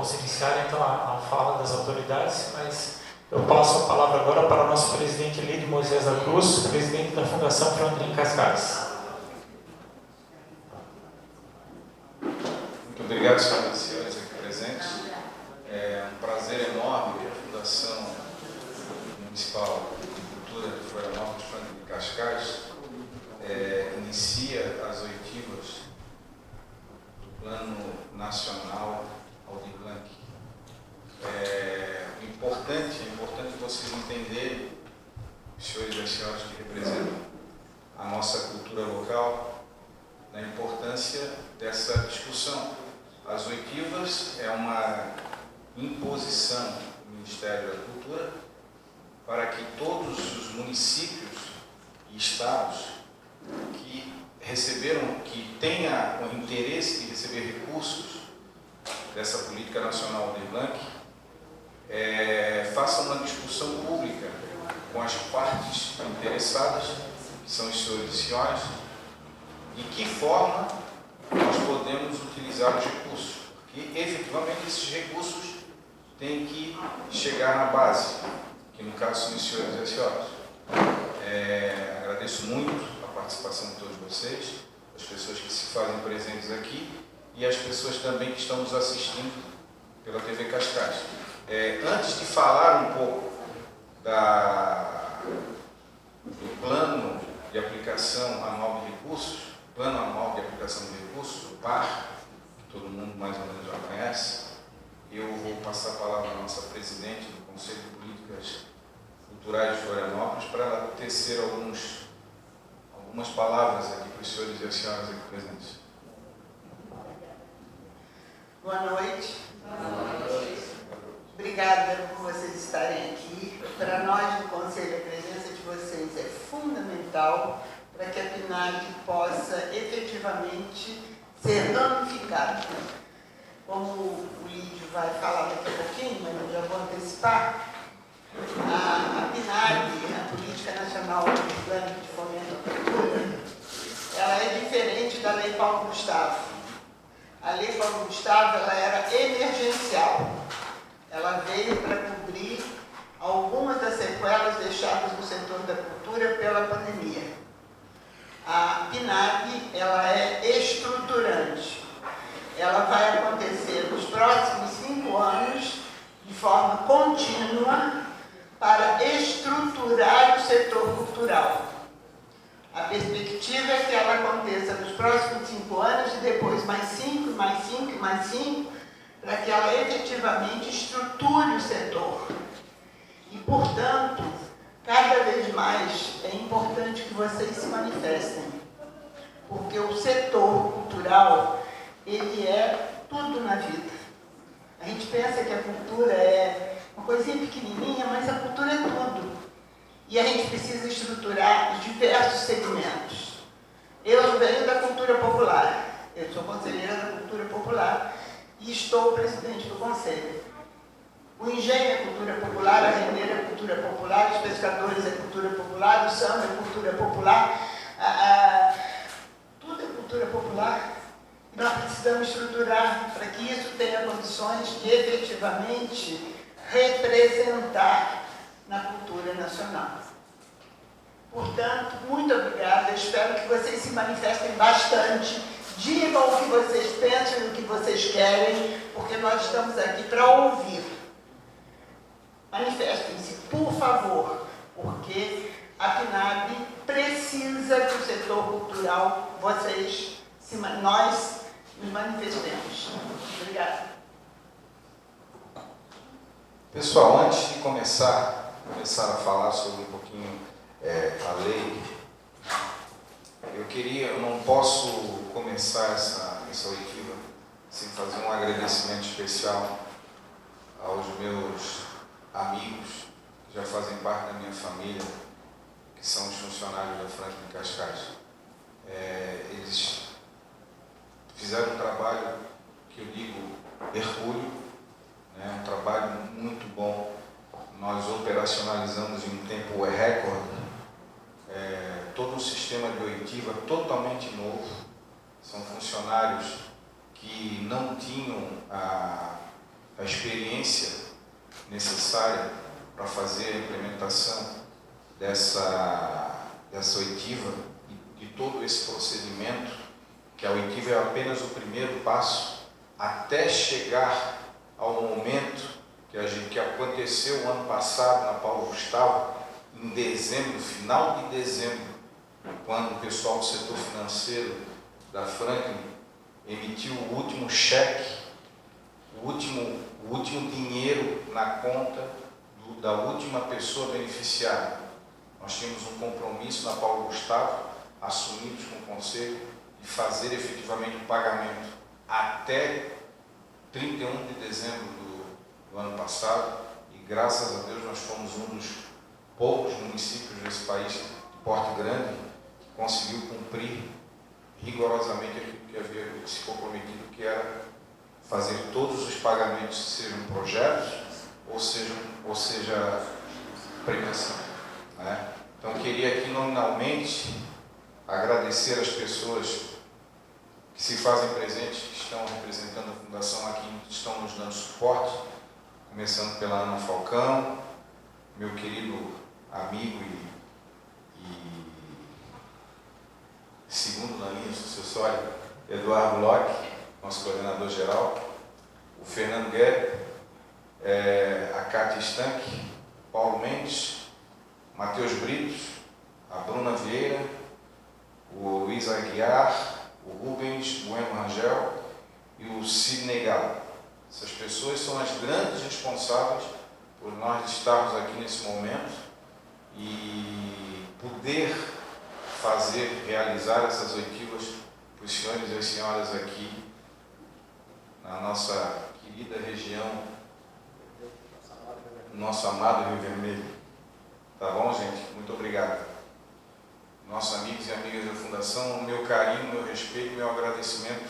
vamos iniciar então a fala das autoridades, mas eu passo a palavra agora para o nosso presidente Lídio Moisés da Cruz, presidente da Fundação Fronteira Cascais. Muito obrigado, senhoras e senhores aqui presentes. É um prazer enorme que a Fundação Municipal de Cultura de Florianópolis, Fronteira Cascais, inicia as oitivas do Plano Nacional Aldir Blanc. É importante vocês entenderem, os senhores e as senhoras que representam a nossa cultura local, da importância dessa discussão. As oitivas é uma imposição do Ministério da Cultura para que todos os municípios e estados que tenha o interesse de receber recursos dessa política nacional Aldir Blanc, façam uma discussão pública com as partes interessadas, que são os senhores e senhoras, de que forma nós podemos utilizar os recursos, porque efetivamente esses recursos têm que chegar na base, que no caso são os senhores e as senhoras. Agradeço muito a participação de todos vocês, as pessoas que se fazem presentes aqui e as pessoas também que estão nos assistindo pela TV Cascais. Antes de falar um pouco do plano de aplicação anual de recursos, Plano Anual de Aplicação de Recursos, o PAR, que todo mundo mais ou menos já conhece, eu vou passar a palavra à nossa presidente do Conselho de Políticas Culturais de Florianópolis para ela tecer algumas palavras aqui para os senhores e as senhoras aqui presentes. Boa noite. Obrigada por vocês estarem aqui. Para nós do Conselho, a presença de vocês é fundamental para que a PNAD possa efetivamente ser ramificada. Como o Lídio vai falar daqui a pouquinho, mas eu já vou antecipar, a PNAD, a Política Nacional do Plano de Fomento à Cultura, ela é diferente da Lei Paulo Gustavo. A Lei Paulo Gustavo ela era emergencial. Ela veio para cobrir algumas das sequelas deixadas no setor da cultura pela pandemia. A PNAD ela é estruturante. Ela vai acontecer nos próximos 5 anos de forma contínua para estruturar o setor cultural. A perspectiva é que ela aconteça nos próximos 5 anos e depois mais 5, mais 5, mais 5, para que ela efetivamente estruture o setor. E, portanto, cada vez mais é importante que vocês se manifestem, porque o setor cultural, ele é tudo na vida. A gente pensa que a cultura é uma coisinha pequenininha, mas a cultura é tudo. E a gente precisa estruturar diversos segmentos. Eu venho da cultura popular, eu sou conselheira da cultura popular e estou presidente do conselho. O engenho é cultura popular, a rendeira é cultura popular, os pescadores é cultura popular, o samba é cultura popular, tudo é cultura popular. Nós precisamos estruturar para que isso tenha condições de efetivamente representar na cultura nacional. Portanto, muito obrigada, eu espero que vocês se manifestem bastante, digam o que vocês pensam e o que vocês querem, porque nós estamos aqui para ouvir. Manifestem-se, por favor, porque a PNAD precisa que o setor cultural, nós nos manifestemos. Obrigada. Pessoal, antes de começar a falar sobre um pouquinho a lei, eu não posso começar essa oitiva sem fazer um agradecimento especial aos meus amigos que já fazem parte da minha família, que são os funcionários da Franklin Cascais. Eles fizeram um trabalho que eu digo hercúleo, um trabalho muito bom. Nós operacionalizamos em um tempo recorde todo um sistema de oitiva totalmente novo. São funcionários que não tinham a experiência necessária para fazer a implementação dessa oitiva e de todo esse procedimento, que a oitiva é apenas o primeiro passo, até chegar ao momento que aconteceu o ano passado na Paulo Gustavo, em dezembro, final de dezembro, quando o pessoal do setor financeiro da Franklin emitiu o último cheque, o último dinheiro na conta da última pessoa beneficiária. Nós tínhamos um compromisso na Paulo Gustavo, assumidos com o Conselho, de fazer efetivamente o pagamento até 31 de dezembro do ano passado, e graças a Deus nós fomos um dos poucos municípios desse país de porte grande que conseguiu cumprir rigorosamente aquilo que havia se comprometido, que era fazer todos os pagamentos, sejam projetos ou seja premiação, né? Então queria aqui nominalmente agradecer as pessoas que se fazem presentes, que estão representando a Fundação aqui, que estão nos dando suporte, começando pela Ana Falcão, meu querido amigo e segundo na linha sucessória, Eduardo Locke, nosso coordenador geral, o Fernando Guerra, a Cátia Stank, Paulo Mendes, Matheus Britos, a Bruna Vieira, o Luiz Aguiar, o Rubens Bueno Rangel e o Sidney Galo. Essas pessoas são as grandes responsáveis por nós estarmos aqui nesse momento e poder realizar essas oitivas para os senhores e as senhoras aqui na nossa querida região, nosso amado Rio Vermelho. Tá bom, gente? Muito obrigado. Nossos amigos e amigas da Fundação, o meu carinho, meu respeito, meu agradecimento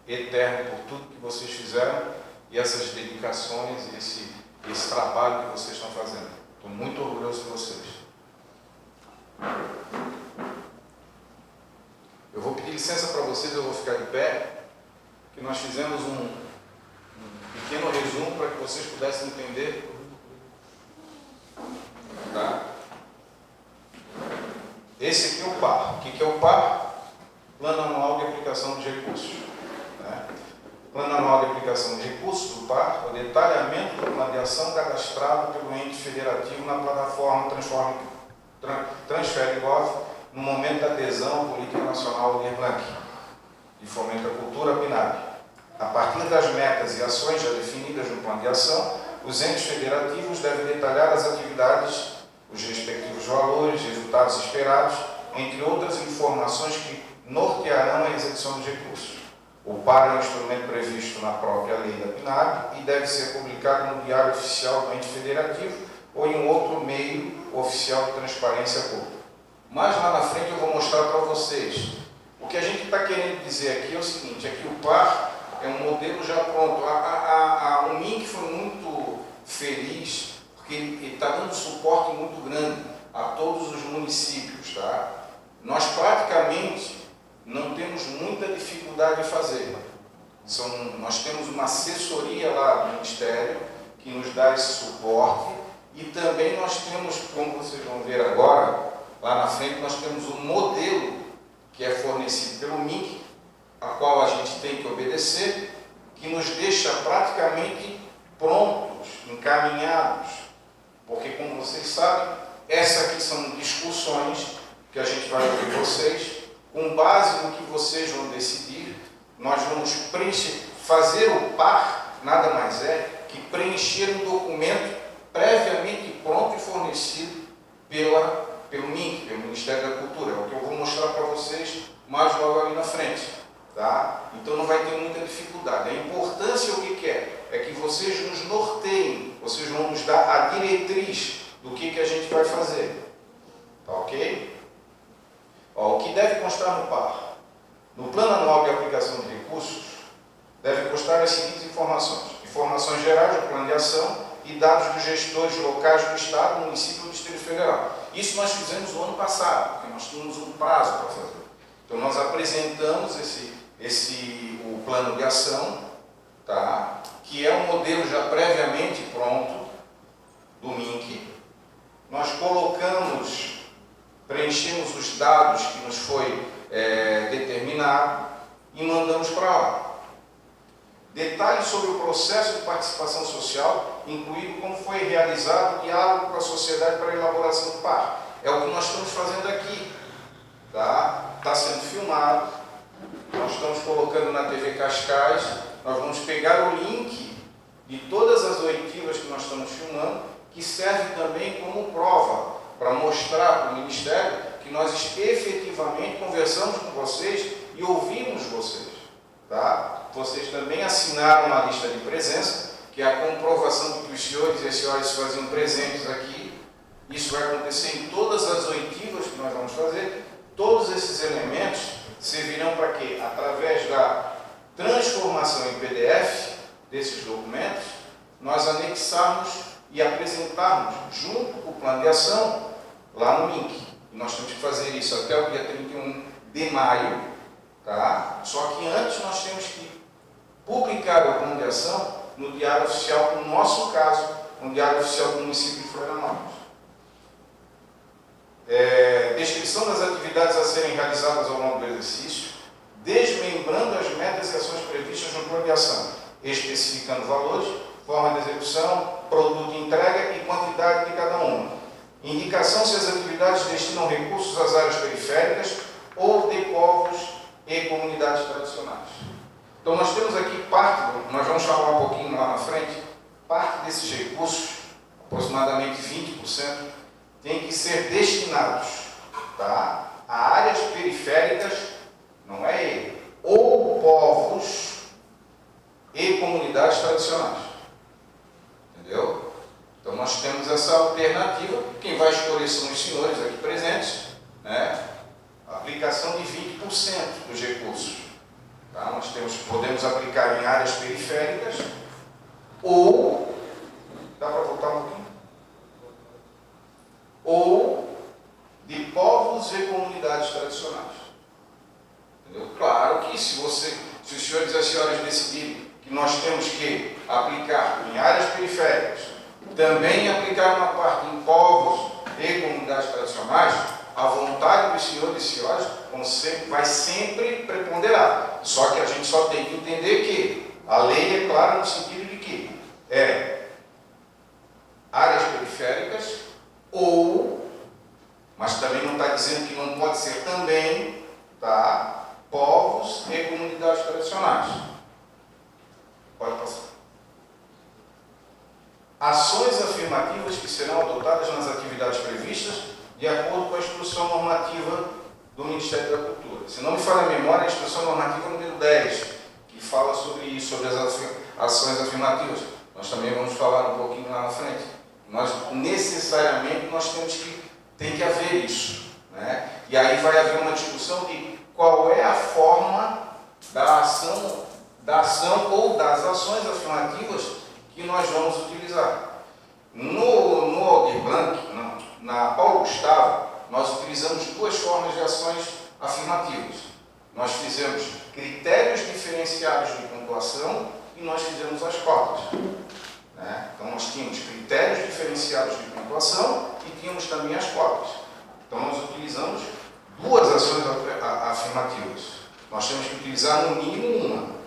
eterno por tudo que vocês fizeram e essas dedicações e esse trabalho que vocês estão fazendo. Estou muito orgulhoso de vocês. Eu vou pedir licença para vocês, eu vou ficar de pé, que nós fizemos um pequeno resumo para que vocês pudessem entender. Tá? Esse aqui é o PAR. O que é o PAR? Plano Anual de Aplicação de Recursos. Né? Plano Anual de Aplicação de Recursos, o PAR, é o detalhamento do plano de ação cadastrado pelo ente federativo na plataforma Transfere.gov no momento da adesão à Política Nacional Aldir Blanc de Fomento à Cultura, PNAD. A partir das metas e ações já definidas no plano de ação, os entes federativos devem detalhar as atividades, os respectivos valores, resultados esperados, entre outras informações que nortearão a execução dos recursos. O PAR é um instrumento previsto na própria lei da PNAD e deve ser publicado no Diário Oficial do ente federativo ou em um outro meio oficial de transparência pública. Mas lá na frente eu vou mostrar para vocês. O que a gente está querendo dizer aqui é o seguinte, é que o PAR é um modelo já pronto. O MINC foi muito feliz, porque ele está dando suporte muito grande a todos os municípios. Tá? Nós praticamente não temos muita dificuldade de fazer. Nós temos uma assessoria lá do Ministério que nos dá esse suporte e também nós temos, como vocês vão ver agora, lá na frente nós temos um modelo que é fornecido pelo MINC, a qual a gente tem que obedecer, que nos deixa praticamente prontos, encaminhados, porque como vocês sabem, essas aqui são discussões que a gente vai ouvir vocês, com base no que vocês vão decidir, nós vamos fazer o PAR, nada mais é que preencher um documento previamente pronto e fornecido pelo MINC, pelo Ministério da Cultura. É o que eu vou mostrar para vocês mais logo ali na frente. Tá? Então não vai ter muita dificuldade. A importância, o que é? É que vocês nos norteiem, vocês vão nos dar a diretriz do que a gente vai fazer. Tá ok? Ó, o que deve constar no PAR? No Plano Anual de Aplicação de Recursos, deve constar as seguintes informações. Informações gerais do plano de ação e dados dos gestores locais do Estado, município e do Distrito Federal. Isso nós fizemos no ano passado, porque nós tínhamos um prazo para fazer. Então nós apresentamos o plano de ação, tá? que é um modelo já previamente pronto, do MINC. Nós preenchemos os dados que nos foi determinado e mandamos para lá. Detalhes sobre o processo de participação social, incluindo como foi realizado o diálogo com a sociedade para a elaboração do PAR. É o que nós estamos fazendo aqui. Está sendo filmado, nós estamos colocando na TV Cascais, nós vamos pegar o link de todas as oitivas que nós estamos filmando, que serve também como prova, para mostrar para o Ministério que nós efetivamente conversamos com vocês e ouvimos vocês. Vocês também assinaram uma lista de presença, que é a comprovação de que os senhores e as senhoras se faziam presentes aqui. Isso vai acontecer em todas as oitivas que nós vamos fazer. Todos esses elementos servirão para quê? Através da transformação em PDF desses documentos, nós anexarmos e apresentarmos junto com o plano de ação lá no MINC. E nós temos que fazer isso até o dia 31 de maio, Só que antes nós temos que publicar o plano de ação no Diário Oficial, no nosso caso, no Diário Oficial do município de Florianópolis. Descrição das atividades a serem realizadas ao longo do exercício, desmembrando as metas e ações previstas no plano de ação, especificando valores, forma de execução, produto de entrega e quantidade de cada uma. Indicação se as atividades destinam recursos às áreas periféricas ou de povos e comunidades tradicionais. Então nós temos aqui parte, nós vamos falar um pouquinho lá na frente, parte desses recursos, aproximadamente 20%, tem que ser destinados a áreas periféricas, não é ele, ou povos e comunidades tradicionais. Entendeu? Então nós temos essa alternativa, quem vai escolher são os senhores aqui presentes, aplicação de 20% dos recursos. Nós podemos aplicar em áreas periféricas ou, dá para voltar um pouquinho? Ou de povos e comunidades tradicionais. Entendeu? Claro que se os senhores e as senhoras decidirem que nós temos que aplicar em áreas periféricas, também aplicar uma parte em povos e comunidades tradicionais, a vontade dos senhores e senhoras vai sempre preponderar. Só que a gente só tem que entender que a lei é clara no sentido de que áreas periféricas mas também não está dizendo que não pode ser também, povos e comunidades tradicionais. Pode passar. Ações afirmativas que serão adotadas nas atividades previstas de acordo com a Instrução Normativa do Ministério da Cultura. Se não me falha a memória, a Instrução Normativa número 10, que fala sobre isso, sobre as ações afirmativas. Nós também vamos falar um pouquinho lá na frente. Necessariamente tem que haver isso. E aí vai haver uma discussão de qual é a forma da ação ou das ações afirmativas que nós vamos utilizar. No Aldir Blanc, na Paulo Gustavo, nós utilizamos duas formas de ações afirmativas. Nós fizemos critérios diferenciados de pontuação e nós fizemos as cotas. Então nós tínhamos critérios diferenciados de pontuação e tínhamos também as cotas. Então nós utilizamos duas ações afirmativas. Nós temos que utilizar no mínimo uma.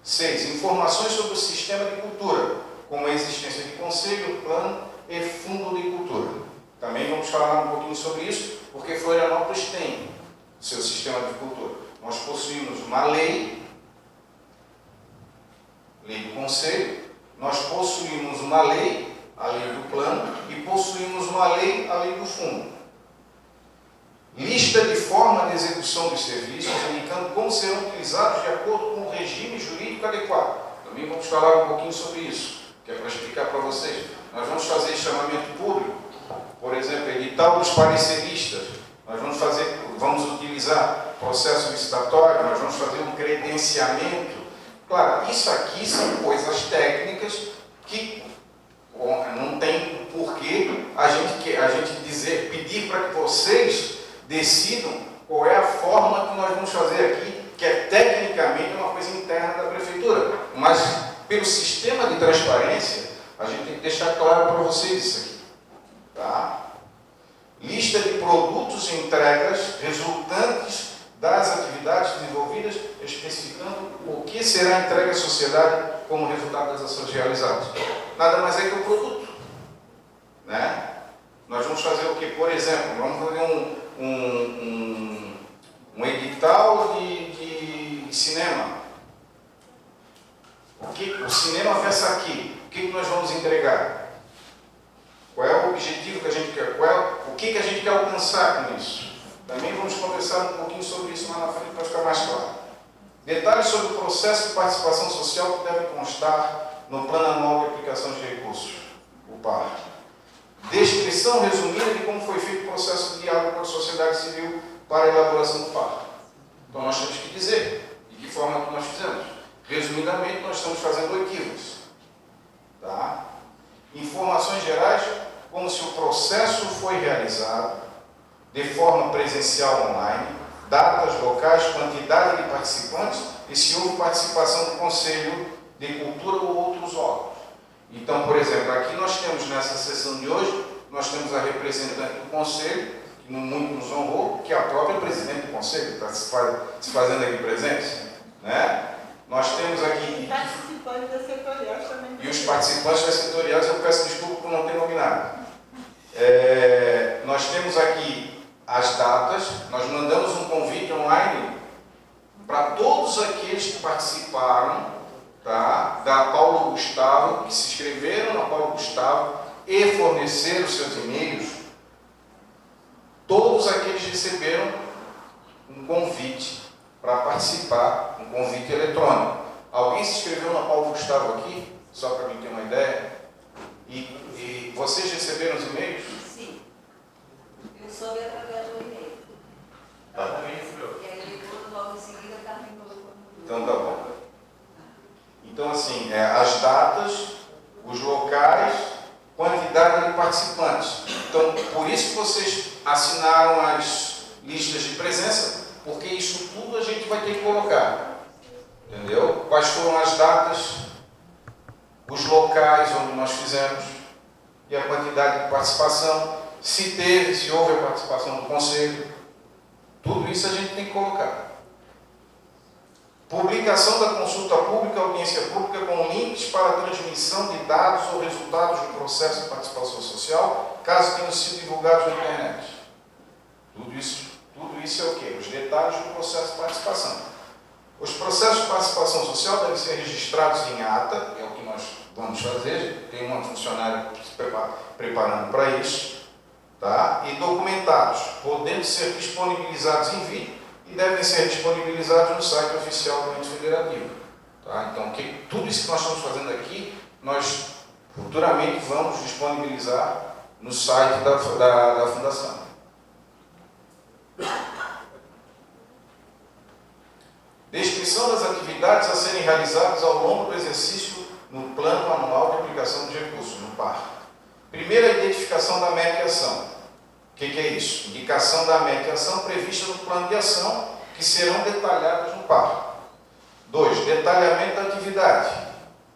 6. Informações sobre o sistema de cultura, como a existência de conselho, plano e fundo de cultura. Também vamos falar um pouquinho sobre isso, porque Florianópolis tem o seu sistema de cultura. Nós possuímos uma lei do conselho, nós possuímos uma lei, a lei do plano, e possuímos uma lei, a lei do fundo. Lista de forma de execução dos serviços, indicando como serão utilizados de acordo com o regime jurídico adequado. Também vamos falar um pouquinho sobre isso, que é para explicar para vocês. Nós vamos fazer chamamento público, por exemplo, edital dos pareceristas. Nós vamos utilizar processo licitatório, nós vamos fazer um credenciamento. Claro, isso aqui são coisas técnicas que não tem porquê a gente pedir para que vocês decidam qual é a forma que nós vamos fazer aqui, que é tecnicamente uma coisa interna da prefeitura, pelo sistema de transparência, a gente tem que deixar claro para vocês isso aqui. Tá? Lista de produtos e entregas resultantes das atividades desenvolvidas, especificando o que será entregue à sociedade como resultado das ações realizadas. Nada mais é que o produto. Né? Nós vamos fazer o que? Por exemplo, vamos fazer um edital de cinema. O cinema versa aqui. O que nós vamos entregar? Qual é o objetivo que a gente quer? O que a gente quer alcançar com isso? Também vamos conversar um pouquinho sobre isso lá na frente para ficar mais claro. Detalhes sobre o processo de participação social que deve constar no Plano Anual de Aplicação de Recursos, o PAR. Descrição resumida de como foi feito o processo de diálogo com a sociedade civil para a elaboração do PAR. Então nós temos que dizer de que forma que nós fizemos. Resumidamente, nós estamos fazendo equívocos. Tá? Informações gerais, como se o processo foi realizado de forma presencial online, datas, locais, quantidade de participantes e se houve participação do Conselho de Cultura ou outros órgãos. Então, por exemplo, aqui nós temos nessa sessão de hoje, nós temos a representante do Conselho, que muito nos honrou, que é a própria presidente do Conselho, que está se fazendo aqui presente. Né? Nós temos aqui... Participantes das setoriais também. E os participantes das setoriais, eu peço desculpa por não ter nominado. Nós temos aqui as datas, nós mandamos um convite online para todos aqueles que participaram, tá, da Paulo Gustavo, que se inscreveram na Paulo Gustavo e forneceram seus e-mails. Todos aqueles receberam um convite para participar, um convite eletrônico. Alguém se inscreveu na Paulo Gustavo aqui, só para mim ter uma ideia? E vocês receberam os e-mails? Sim. Eu soube através do e-mail. Tá bom. E aí depois, logo em seguida, a Carmen colocou no... Então tá bom. Então assim, as datas, os locais, quantidade de participantes. Então, por isso que vocês assinaram as listas de presença, porque isso tudo a gente vai ter que colocar. Entendeu? Quais foram as datas, os locais onde nós fizemos e a quantidade de participação, se houve a participação do Conselho. Tudo isso a gente tem que colocar. Publicação da consulta pública, audiência pública com links para a transmissão de dados ou resultados do processo de participação social, caso tenham sido divulgados na internet. Tudo isso é o quê? Os detalhes do processo de participação. Os processos de participação social devem ser registrados em ata, é o que nós vamos fazer, tem uma funcionária se preparando para isso, tá? E documentados, podendo ser disponibilizados em vídeo e devem ser disponibilizados no site oficial do ente federativo. Tá? Então, tudo isso que nós estamos fazendo aqui, nós futuramente vamos disponibilizar no site da Fundação. Descrição das atividades a serem realizadas ao longo do exercício no Plano Anual de Aplicação de Recursos, no PAR. Primeiro, a identificação da meta e ação. O que é isso? Indicação da meta e ação prevista no plano de ação, que serão detalhadas no PAR. 2. Detalhamento da atividade.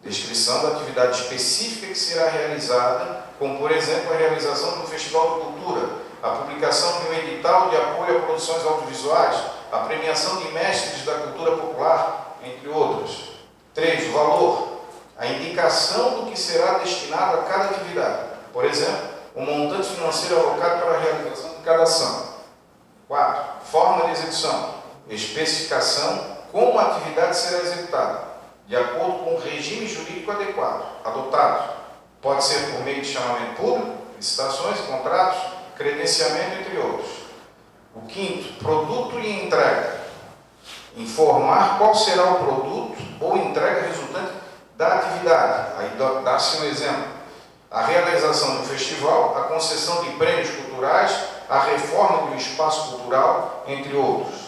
Descrição da atividade específica que será realizada, como, por exemplo, a realização do Festival de Cultura, a publicação de um edital de apoio a produções audiovisuais, a premiação de mestres da cultura popular, entre outras. 3. O valor. A indicação do que será destinado a cada atividade. Por exemplo, o montante financeiro alocado para a realização de cada ação. 4. Forma de execução. Especificação como a atividade será executada, de acordo com o regime jurídico adotado. Pode ser por meio de chamamento público, licitações e contratos, credenciamento, entre outros. O 5º, produto e entrega. Informar qual será o produto ou entrega resultante da atividade. Aí dá-se um exemplo. A realização do festival, a concessão de prêmios culturais, a reforma de um espaço cultural, entre outros.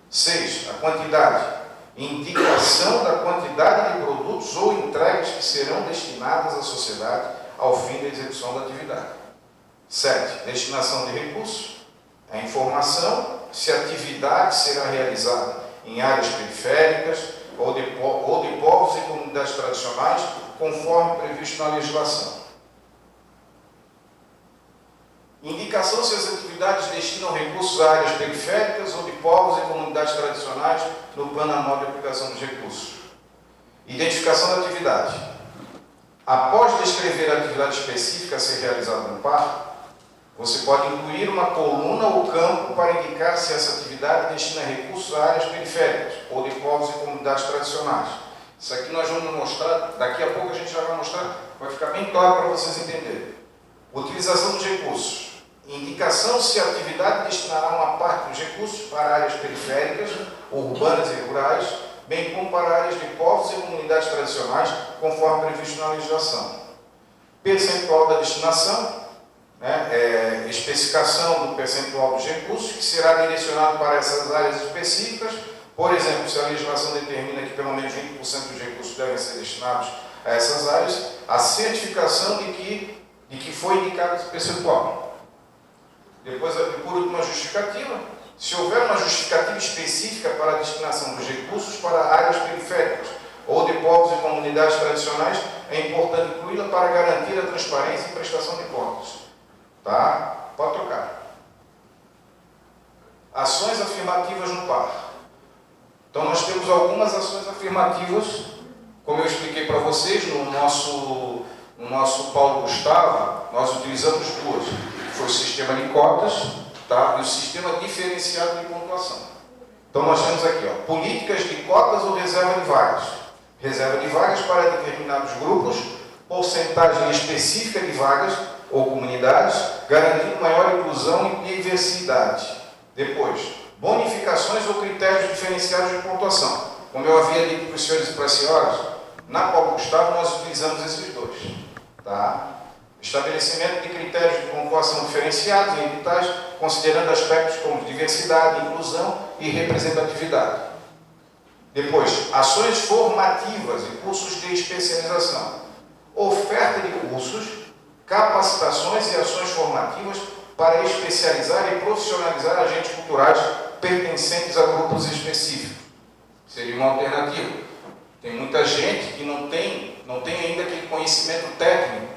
6. A quantidade. Indicação da quantidade de produtos ou entregas que serão destinadas à sociedade ao fim da execução da atividade. 7. Destinação de recursos. A informação se a atividade será realizada em áreas periféricas ou de povos e comunidades comunidades tradicionais, conforme previsto na legislação. Indicação se as atividades destinam recursos a áreas periféricas ou de povos e comunidades tradicionais no plano anual de aplicação dos recursos. Identificação da atividade. Após descrever a atividade específica a ser realizada no parque, você pode incluir uma coluna ou campo para indicar se essa atividade destina recursos a áreas periféricas ou de povos e comunidades tradicionais. Isso aqui nós vamos mostrar, daqui a pouco a gente já vai mostrar, vai ficar bem claro para vocês entenderem. Utilização dos recursos. Indicação se a atividade destinará uma parte dos recursos para áreas periféricas, urbanas e rurais, bem como para áreas de povos e comunidades tradicionais, conforme previsto na legislação. Percentual da destinação, especificação do percentual dos recursos, que será direcionado para essas áreas específicas. Por exemplo, se a legislação determina que pelo menos 20% dos recursos devem ser destinados a essas áreas, a certificação de que foi indicado esse percentual. Depois, por último, a justificativa. Se houver uma justificativa específica para a destinação dos recursos para áreas periféricas ou de povos e comunidades tradicionais, é importante incluí-la para garantir a transparência e prestação de contas. Tá? Pode trocar. Ações afirmativas no par. Então, nós temos algumas ações afirmativas, como eu expliquei para vocês, no nosso Paulo Gustavo, nós utilizamos duas. Foi o sistema de cotas, tá? E o sistema diferenciado de pontuação. Então nós temos aqui, políticas de cotas ou reserva de vagas. Reserva de vagas para determinados grupos, porcentagem específica de vagas ou comunidades, garantindo maior inclusão e diversidade. Depois, bonificações ou critérios diferenciados de pontuação. Como eu havia dito para os senhores e para as senhoras, na Paulo Gustavo nós utilizamos esses dois. Tá? Estabelecimento de critérios de pontuação diferenciados em editais, considerando aspectos como diversidade, inclusão e representatividade. Depois, ações formativas e cursos de especialização. Oferta de cursos, capacitações e ações formativas para especializar e profissionalizar agentes culturais pertencentes a grupos específicos. Seria uma alternativa. Tem muita gente que não tem ainda aquele conhecimento técnico.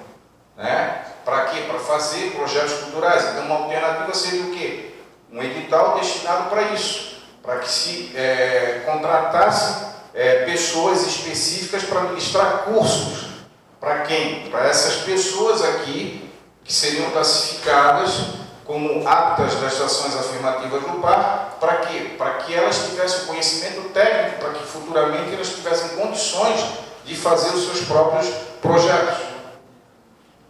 Para quê? Para fazer projetos culturais. Então, uma alternativa seria o quê? Um edital destinado para isso, para que se contratasse pessoas específicas para ministrar cursos. Para quem? Para essas pessoas aqui, que seriam classificadas como aptas das ações afirmativas no par. Para quê? Para que elas tivessem o conhecimento técnico, para que futuramente elas tivessem condições de fazer os seus próprios projetos.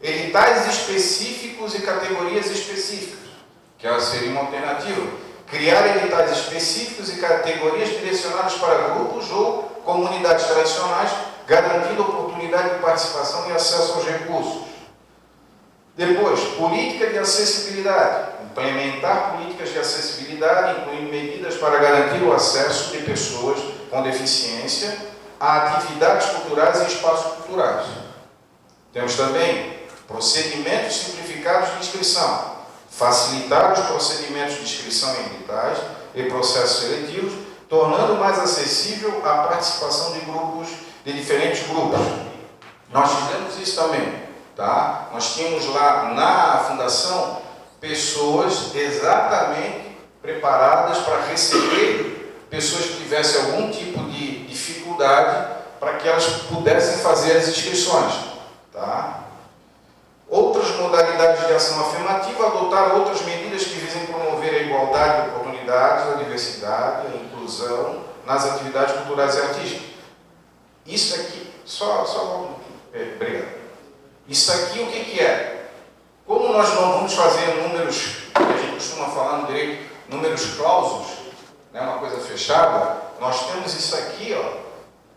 Editais específicos e categorias específicas, que seria uma alternativa. Criar editais específicos e categorias direcionadas para grupos ou comunidades tradicionais, garantindo oportunidade de participação e acesso aos recursos. Depois, política de acessibilidade. Implementar políticas de acessibilidade, incluindo medidas para garantir o acesso de pessoas com deficiência a atividades culturais e espaços culturais. Temos também procedimentos simplificados de inscrição, facilitar os procedimentos de inscrição em editais e processos seletivos, tornando mais acessível a participação de diferentes grupos. Nós fizemos isso também, tá? Nós tínhamos lá na fundação pessoas exatamente preparadas para receber pessoas que tivessem algum tipo de dificuldade para que elas pudessem fazer as inscrições, tá? Outras modalidades de ação afirmativa, adotar outras medidas que visem promover a igualdade de oportunidades, a diversidade, a inclusão nas atividades culturais e artísticas. Isso aqui, obrigado. Isso aqui o que é? Como nós não vamos fazer números, que a gente costuma falar no direito, números clausos, uma coisa fechada, nós temos isso aqui,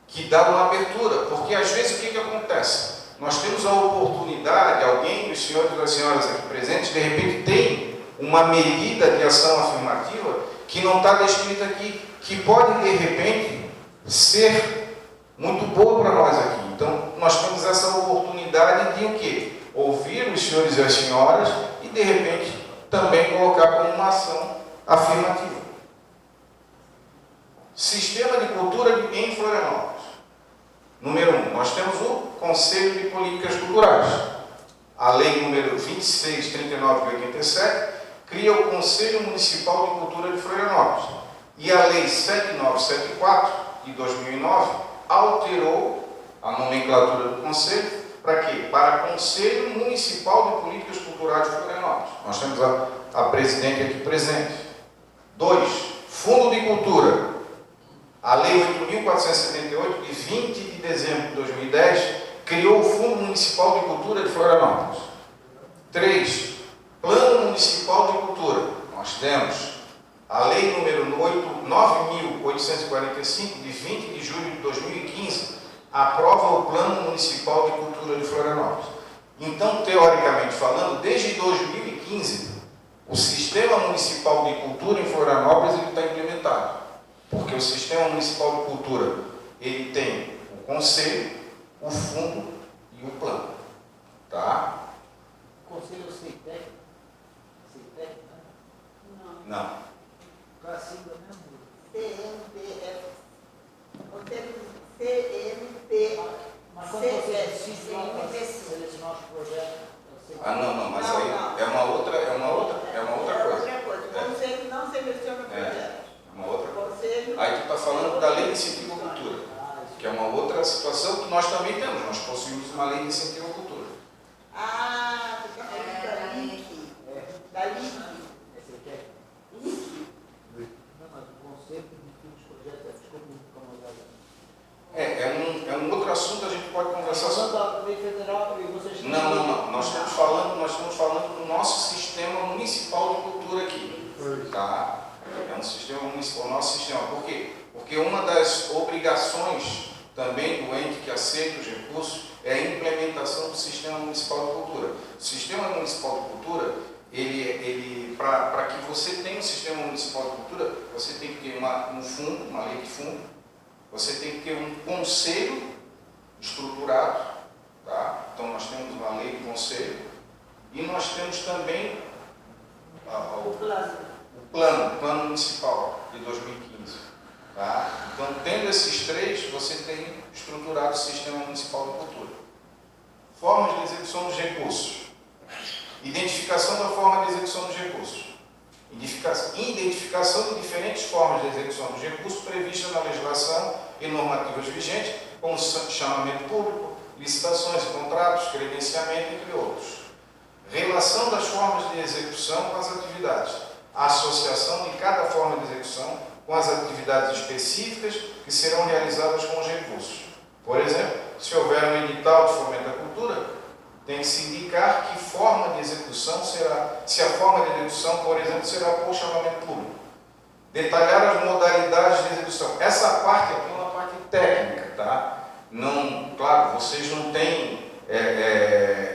que dá uma abertura, porque às vezes o que acontece? Nós temos a oportunidade, alguém dos senhores e das senhoras aqui presentes, de repente tem uma medida de ação afirmativa que não está descrita aqui, que pode de repente ser muito boa para nós aqui. Então, nós temos essa oportunidade de o quê? Ouvir os senhores e as senhoras e de repente também colocar como uma ação afirmativa. Sistema de cultura em Florianópolis. Número 1. nós temos o Conselho de Políticas Culturais. A Lei número 2639 de 87 cria o Conselho Municipal de Cultura de Florianópolis. E a Lei 7974 de 2009 alterou a nomenclatura do Conselho para quê? Para Conselho Municipal de Políticas Culturais de Florianópolis. Nós temos a presidente aqui presente. 2. Fundo de Cultura. A Lei 8.478, de 20 de dezembro de 2010, criou o Fundo Municipal de Cultura de Florianópolis. 3. Plano Municipal de Cultura. Nós temos a Lei número 9.845, de 20 de julho de 2015, aprova o Plano Municipal de Cultura de Florianópolis. Então, teoricamente falando, desde 2015, o Sistema Municipal de Cultura em Florianópolis está implementado. Porque o Sistema Municipal de Cultura, ele tem o Conselho, o Fundo e o Plano. Tá? O Conselho é o CEITEC? CEITEC, Não. Não. Qual a sigla mesmo? CNPF. Conselho CNP. Mas quando você decide selecionar os projetos... Ah, não, mas Não, aí não. é uma outra coisa. Outra coisa. O Conselho não seleciona projetos. Uma outra coisa. Conselho... Aí tu está falando da Lei de Incentivo à Cultura, que é uma outra situação que nós também temos. Nós possuímos uma Lei de Incentivo à Cultura. Ah, você está falando da LIC. Da LIC. É CEITEC? LIC. Não, mas o conceito de os projetos, desculpa me incomodar. É um outro assunto, a gente pode conversar sobre. Da Lei Federal e vocês... Não. Nós estamos falando do nosso sistema municipal de cultura aqui. Tá? É um sistema municipal, o nosso sistema. Por quê? Porque uma das obrigações também do ente que aceita os recursos é a implementação do Sistema Municipal de Cultura. O Sistema Municipal de Cultura, para que você tenha um Sistema Municipal de Cultura, você tem que ter um fundo, uma lei de fundo, você tem que ter um conselho estruturado, tá? Então nós temos uma lei de conselho e nós temos também o plano municipal de 2015. Tá? Então, tendo esses três, você tem estruturado o Sistema Municipal de Cultura. Formas de execução dos recursos. Identificação da forma de execução dos recursos. Identificação de diferentes formas de execução dos recursos previstas na legislação e normativas vigentes, como chamamento público, licitações e contratos, credenciamento, entre outros. Relação das formas de execução com as atividades. A associação de cada forma de execução com as atividades específicas que serão realizadas com os recursos. Por exemplo, se houver um edital de fomento à cultura, tem que se indicar que forma de execução será, se a forma de execução, por exemplo, será por chamamento público. Detalhar as modalidades de execução. Essa parte aqui é uma parte técnica, tá? Não, claro, vocês não têm...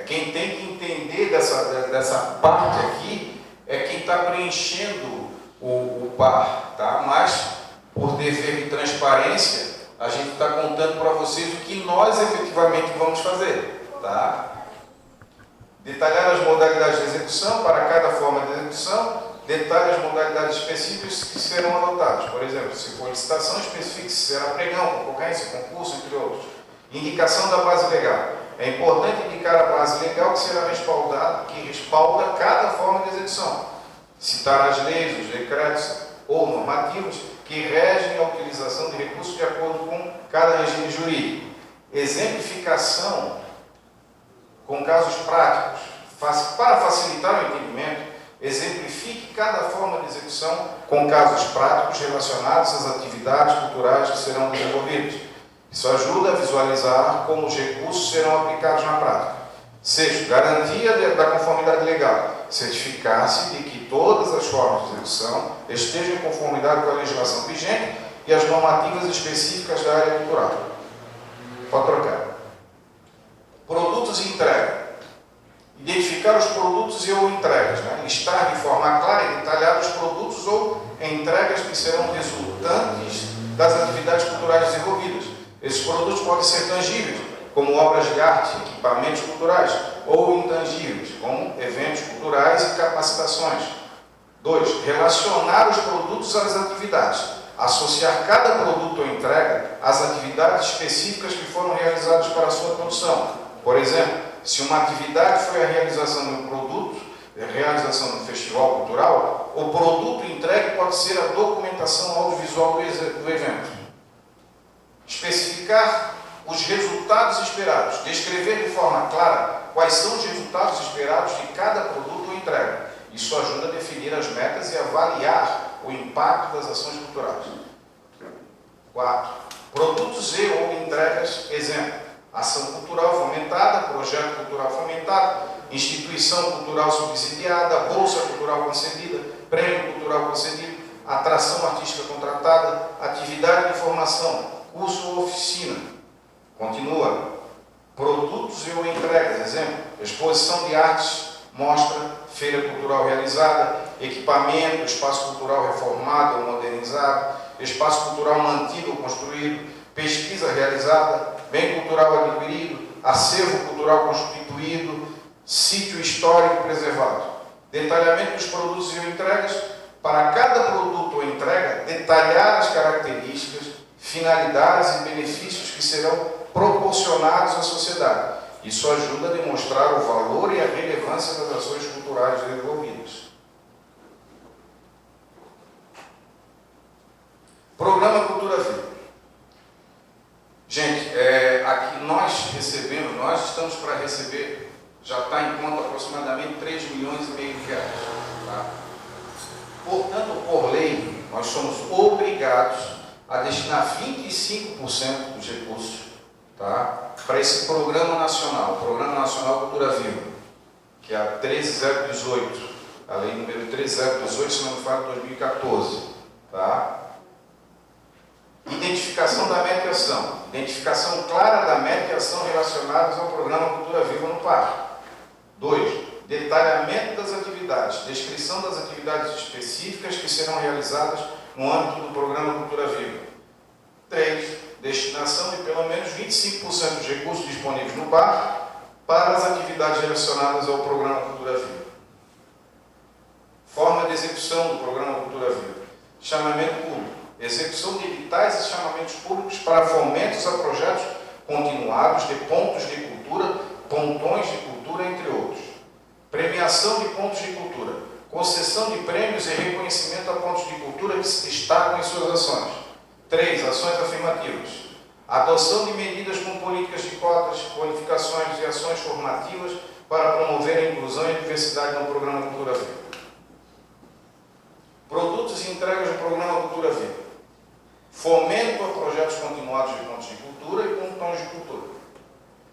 quem tem que entender dessa parte aqui é quem está preenchendo o par, tá? Mas, por dever de transparência, a gente está contando para vocês o que nós efetivamente vamos fazer, tá? Detalhar as modalidades de execução para cada forma de execução, detalhe as modalidades específicas que serão adotadas. Por exemplo, se for licitação, especifique se será pregão, concorrência, concurso, entre outros. Indicação da base legal. É importante indicar a base legal que será respaldada, que respalda cada forma de execução. Citar as leis, os decretos ou normativos que regem a utilização de recursos de acordo com cada regime jurídico. Exemplificação com casos práticos. Para facilitar o entendimento, exemplifique cada forma de execução com casos práticos relacionados às atividades culturais que serão desenvolvidas. Isso ajuda a visualizar como os recursos serão aplicados na prática. 6. Garantia da conformidade legal. Certificar-se de que todas as formas de execução estejam em conformidade com a legislação vigente e as normativas específicas da área cultural. Pode trocar. Produtos e entrega. Identificar os produtos e ou entregas. Listar de forma clara e detalhada os produtos ou entregas que serão resultantes das atividades culturais desenvolvidas. Esses produtos podem ser tangíveis, como obras de arte, equipamentos culturais, ou intangíveis, como eventos culturais e capacitações. 2. Relacionar os produtos às atividades. associar cada produto ou entrega às atividades específicas que foram realizadas para a sua produção. Por exemplo, se uma atividade foi a realização de um produto, a realização de um festival cultural, o produto entregue pode ser a documentação audiovisual do evento. Especificar os resultados esperados, descrever de forma clara quais são os resultados esperados de cada produto ou entrega. Isso ajuda a definir as metas e avaliar o impacto das ações culturais. 4. Produtos e ou entregas, exemplo, ação cultural fomentada, projeto cultural fomentado, instituição cultural subsidiada, bolsa cultural concedida, prêmio cultural concedido, atração artística contratada, atividade de formação, curso ou oficina. Continua. Produtos e ou entregas, exemplo, exposição de artes, mostra, feira cultural realizada, equipamento, espaço cultural reformado ou modernizado, espaço cultural mantido ou construído, pesquisa realizada, bem cultural adquirido, acervo cultural constituído, sítio histórico preservado. Detalhamento dos produtos e ou entregas. Para cada produto ou entrega, detalhar as características, finalidades e benefícios que serão proporcionados à sociedade. Isso ajuda a demonstrar o valor e a relevância das ações culturais desenvolvidas. Programa Cultura Viva. Gente, aqui nós estamos para receber, já está em conta aproximadamente 3 milhões e meio de reais. Tá? Portanto, por lei, nós somos obrigados a destinar 25% dos recursos, tá, para esse Programa Nacional, Programa Nacional Cultura Viva, que é a 13018, a lei número 13018, se não me falha, 2014. Tá? Identificação da meta e ação. Identificação clara da meta e ação relacionadas ao Programa Cultura Viva no Parque. 2. Detalhamento das atividades. Descrição das atividades específicas que serão realizadas no âmbito do Programa Cultura Viva. 3. Destinação de pelo menos 25% dos recursos disponíveis no parque para as atividades relacionadas ao Programa Cultura Viva. Forma de execução do Programa Cultura Viva. Chamamento público. Execução de editais e chamamentos públicos para fomentos a projetos continuados de pontos de cultura, pontões de cultura, entre outros. Premiação de pontos de cultura. Concessão de prêmios e reconhecimento a pontos de cultura que se destacam em suas ações. 3. Ações afirmativas. Adoção de medidas com políticas de cotas, qualificações e ações formativas para promover a inclusão e a diversidade no Programa Cultura Viva. Produtos e entregas do Programa Cultura Viva. Fomento a projetos continuados de pontos de cultura e pontões de cultura.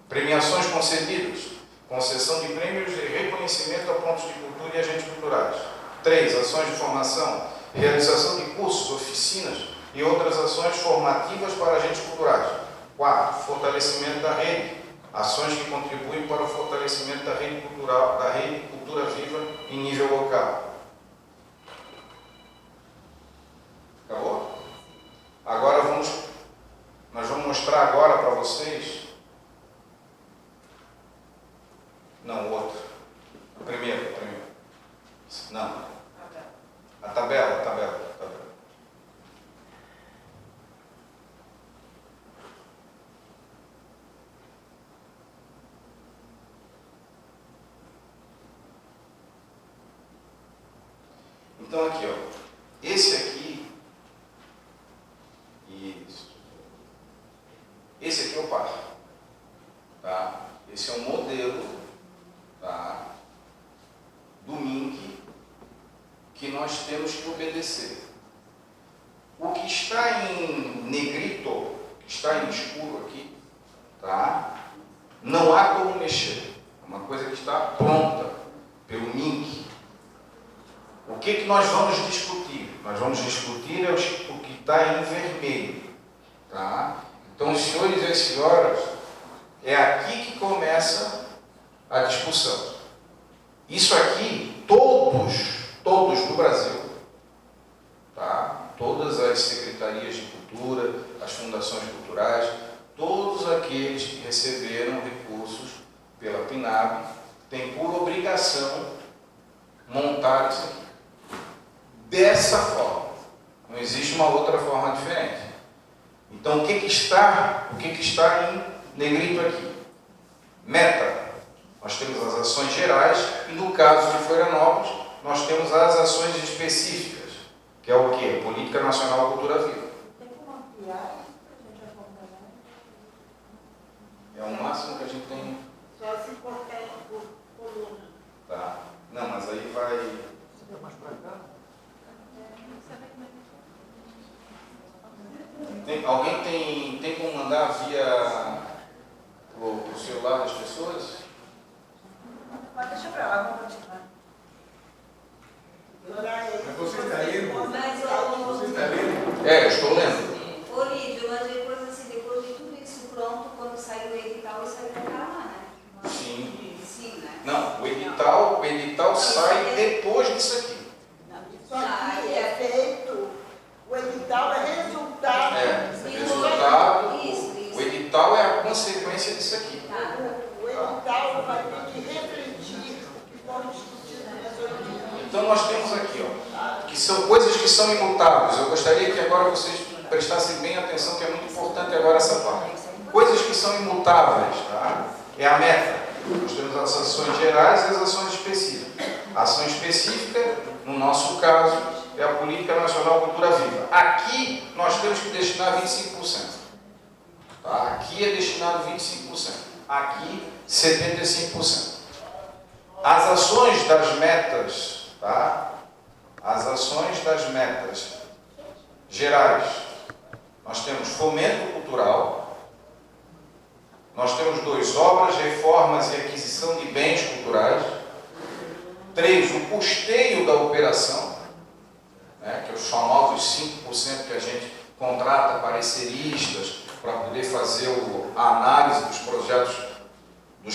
Premiações concedidas. Concessão de prêmios e reconhecimento a pontos de cultura e agentes culturais. 3. Ações de formação. Realização de cursos, oficinas e outras ações formativas para agentes culturais. 4. Fortalecimento da rede. Ações que contribuem para o fortalecimento da rede cultural, da rede Cultura Viva em nível local. Acabou? Agora nós vamos mostrar agora para vocês. Não, o outro. Primeiro. Não. A tabela. Então aqui, ó. Esse aqui é o par. Tá? Esse é um modelo, tá, do MINC que nós temos que obedecer. O que está em negrito, que está em escuro aqui, tá, não há como mexer. É uma coisa que está pronta pelo MINC. O que nós vamos discutir? Nós vamos discutir o que está em vermelho. Tá? Então, senhores e senhoras, é aqui que começa a discussão. Isso aqui, todos no Brasil, tá? Todas as secretarias de cultura, as fundações culturais, todos aqueles que receberam recursos pela PNAB, têm por obrigação montar isso aqui. Dessa forma. Não existe uma outra forma diferente. Então, o que está em negrito aqui? Meta. Nós temos as ações gerais e, no caso de Florianópolis, nós temos as ações específicas, que é o quê? Política Nacional Cultura Viva. Tem como ampliar isso para a gente acompanhar? É o máximo que a gente tem. Só se cortar por coluna. Tá? Não, mas aí vai... Você quer mais para cá? Alguém tem como mandar via o celular das pessoas? Pode deixar para lá, vamos continuar. Mas você está lendo? Mas, Você está lendo? Eu estou lendo. ô Lídio, mas depois, assim, depois de tudo isso pronto, quando saiu o edital, isso aí vai estar lá, né? Sim. Sim, né? Não, o edital sai depois disso aqui. isso aqui é feito, o edital é resultado. Resultado. Isso. O edital é a consequência disso aqui. Tá. O edital vai ter que refletir o que foi discutido nessa audiência. Então nós temos aqui, ó, que são coisas que são imutáveis. Eu gostaria que agora vocês prestassem bem atenção, que é muito importante agora essa parte. Coisas que são imutáveis, tá? É a meta. Nós temos as ações gerais e as ações específicas. A ação específica, no nosso caso, é a Política Nacional Cultura Viva. Aqui nós temos que destinar 25%. Tá? Aqui é destinado 25%. Aqui, 75%. As ações das metas, tá? As ações das metas gerais. Nós temos fomento cultural. Nós temos 2, obras, reformas e aquisição de bens culturais. 3, o custeio da operação, né, que é os famosos 5% que a gente contrata pareceristas para poder fazer a análise dos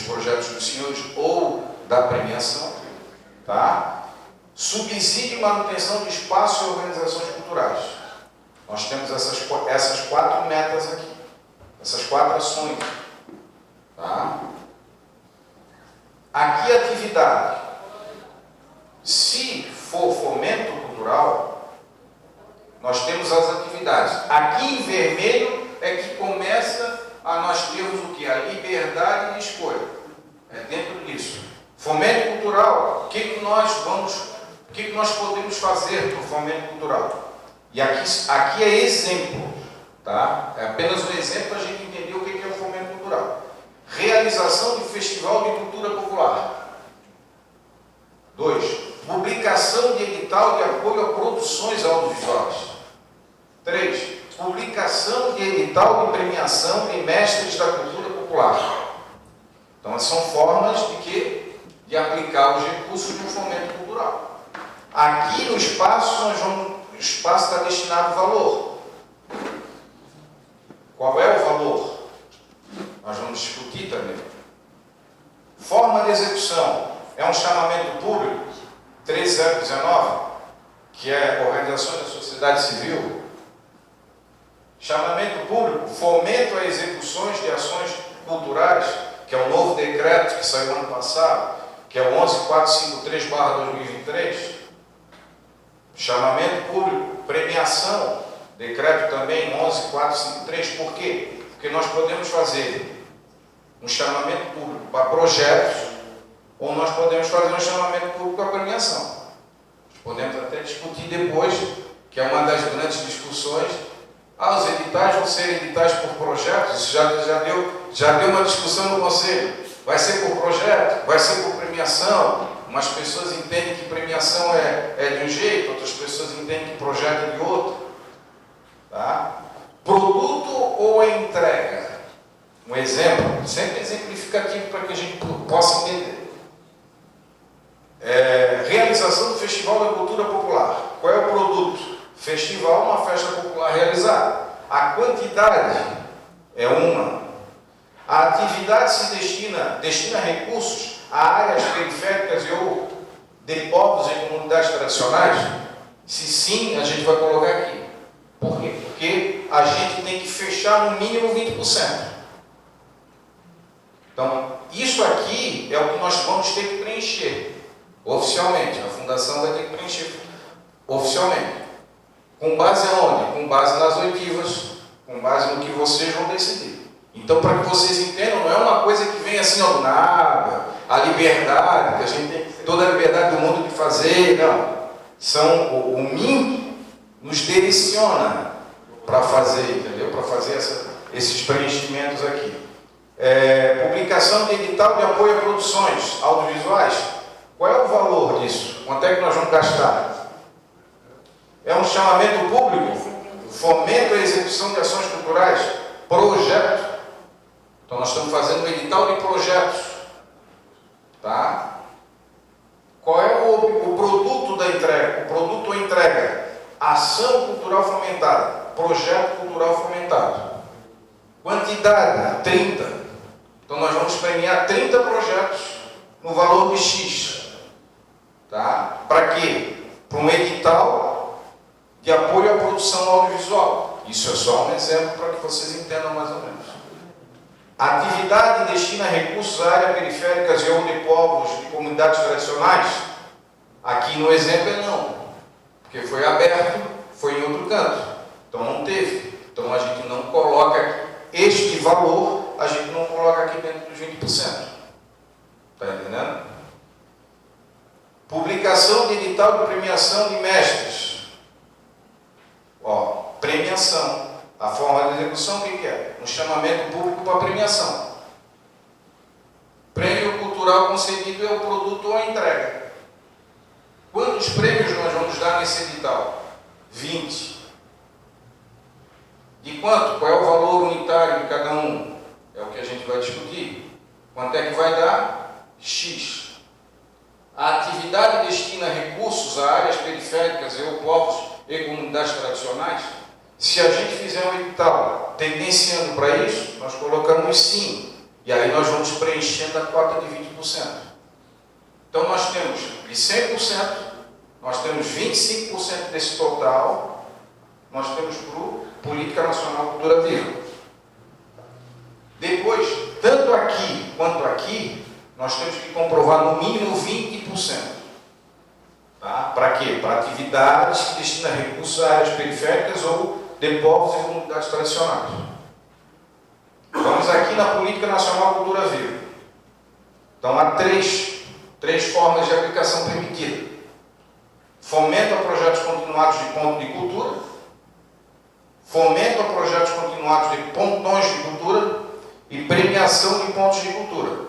projetos dos senhores ou da premiação. Tá? Subsídio e manutenção de espaços e organizações culturais. Nós temos essas 4 metas aqui, essas 4 ações. Tá? Aqui a atividade. Se for fomento cultural, nós temos as atividades. Aqui em vermelho é que começa a nós termos o que? A liberdade de escolha. É dentro disso. Fomento cultural. O que nós podemos fazer para o fomento cultural? E aqui é exemplo. Tá? É apenas um exemplo para a gente entender o que é o fomento cultural. Realização de festival de cultura popular. 2. Publicação de edital de apoio a produções audiovisuais. 3. Publicação de edital de premiação de mestres da cultura popular. Então, são formas de aplicar os recursos no fomento cultural. Aqui no espaço, o espaço está destinado ao valor. Qual é o valor? Nós vamos discutir também. Forma de execução. É um chamamento público, 13019, que é Organizações da Sociedade Civil. Chamamento público, fomento a execuções de ações culturais, que é o novo decreto que saiu ano passado, que é o 11453/2023. Chamamento público, premiação, decreto também 11453. Por quê? Porque nós podemos fazer um chamamento público para projetos, ou nós podemos fazer um chamamento público para premiação. Nós podemos até discutir depois, que é uma das grandes discussões. Os editais vão ser editais por projetos. Isso já deu uma discussão no Conselho. Vai ser por projeto? Vai ser por premiação? Umas pessoas entendem que premiação é de um jeito, outras pessoas entendem que projeto é de outro. Tá? Produto ou a entrega? Um exemplo, sempre exemplificativo para que a gente possa entender. Realização do Festival da Cultura Popular. Qual é o produto? Festival, uma festa popular realizada. A quantidade é uma. A atividade se destina recursos a áreas periféricas ou de povos e comunidades tradicionais? Se sim, a gente vai colocar aqui. Por quê? Porque a gente tem que fechar no mínimo 20%. Então, isso aqui é o que nós vamos ter que preencher oficialmente. A Fundação vai ter que preencher oficialmente. Com base aonde? Com base nas oitivas, com base no que vocês vão decidir. Então, para que vocês entendam, não é uma coisa que vem assim, ó, do nada, a liberdade, que a gente tem toda a liberdade do mundo de fazer, não. O MINC nos direciona para fazer, entendeu? Para fazer esses preenchimentos aqui. Publicação de edital de apoio a produções audiovisuais. Qual é o valor disso? Quanto é que nós vamos gastar? É um chamamento público? Fomento a execução de ações culturais? Projeto. Então nós estamos fazendo um edital de projetos. Tá? Qual é o produto da entrega? O produto ou entrega? Ação cultural fomentada. Projeto cultural fomentado. Quantidade? 30. Então nós vamos premiar 30 projetos no valor de X. Tá? Para quê? Para um edital de apoio à produção audiovisual. Isso é só um exemplo para que vocês entendam mais ou menos. Atividade destina recursos à área periféricas e ou de povos de comunidades tradicionais. Aqui no exemplo é não. Porque foi aberto, foi em outro canto. Então não teve. Então a gente não coloca este valor, a gente não coloca aqui dentro dos 20%. Está entendendo? Publicação de edital de premiação de mestres. Ó, premiação. A forma de execução, o que é? Um chamamento público para premiação. Prêmio cultural concedido é o produto ou a entrega. Quantos prêmios nós vamos dar nesse edital? 20. De quanto? Qual é o valor unitário de cada um? É o que a gente vai discutir. Quanto é que vai dar? X. A atividade destina recursos a áreas periféricas ou povos e comunidades tradicionais. Se a gente fizer um edital tendenciando para isso, nós colocamos sim. E aí nós vamos preenchendo a cota de 20%. Então nós temos de 100%, nós temos 25% desse total, nós temos para Política Nacional Cultura Viva. Depois, tanto aqui quanto aqui, nós temos que comprovar no mínimo 20%. Tá? Para quê? Para atividades que destinam recursos a áreas periféricas ou de povos e comunidades tradicionais. Vamos aqui na Política Nacional Cultura Viva. Então há três formas de aplicação permitida. Fomento a projetos continuados de ponto de cultura, fomento a projetos continuados de pontões de cultura e premiação de pontos de cultura.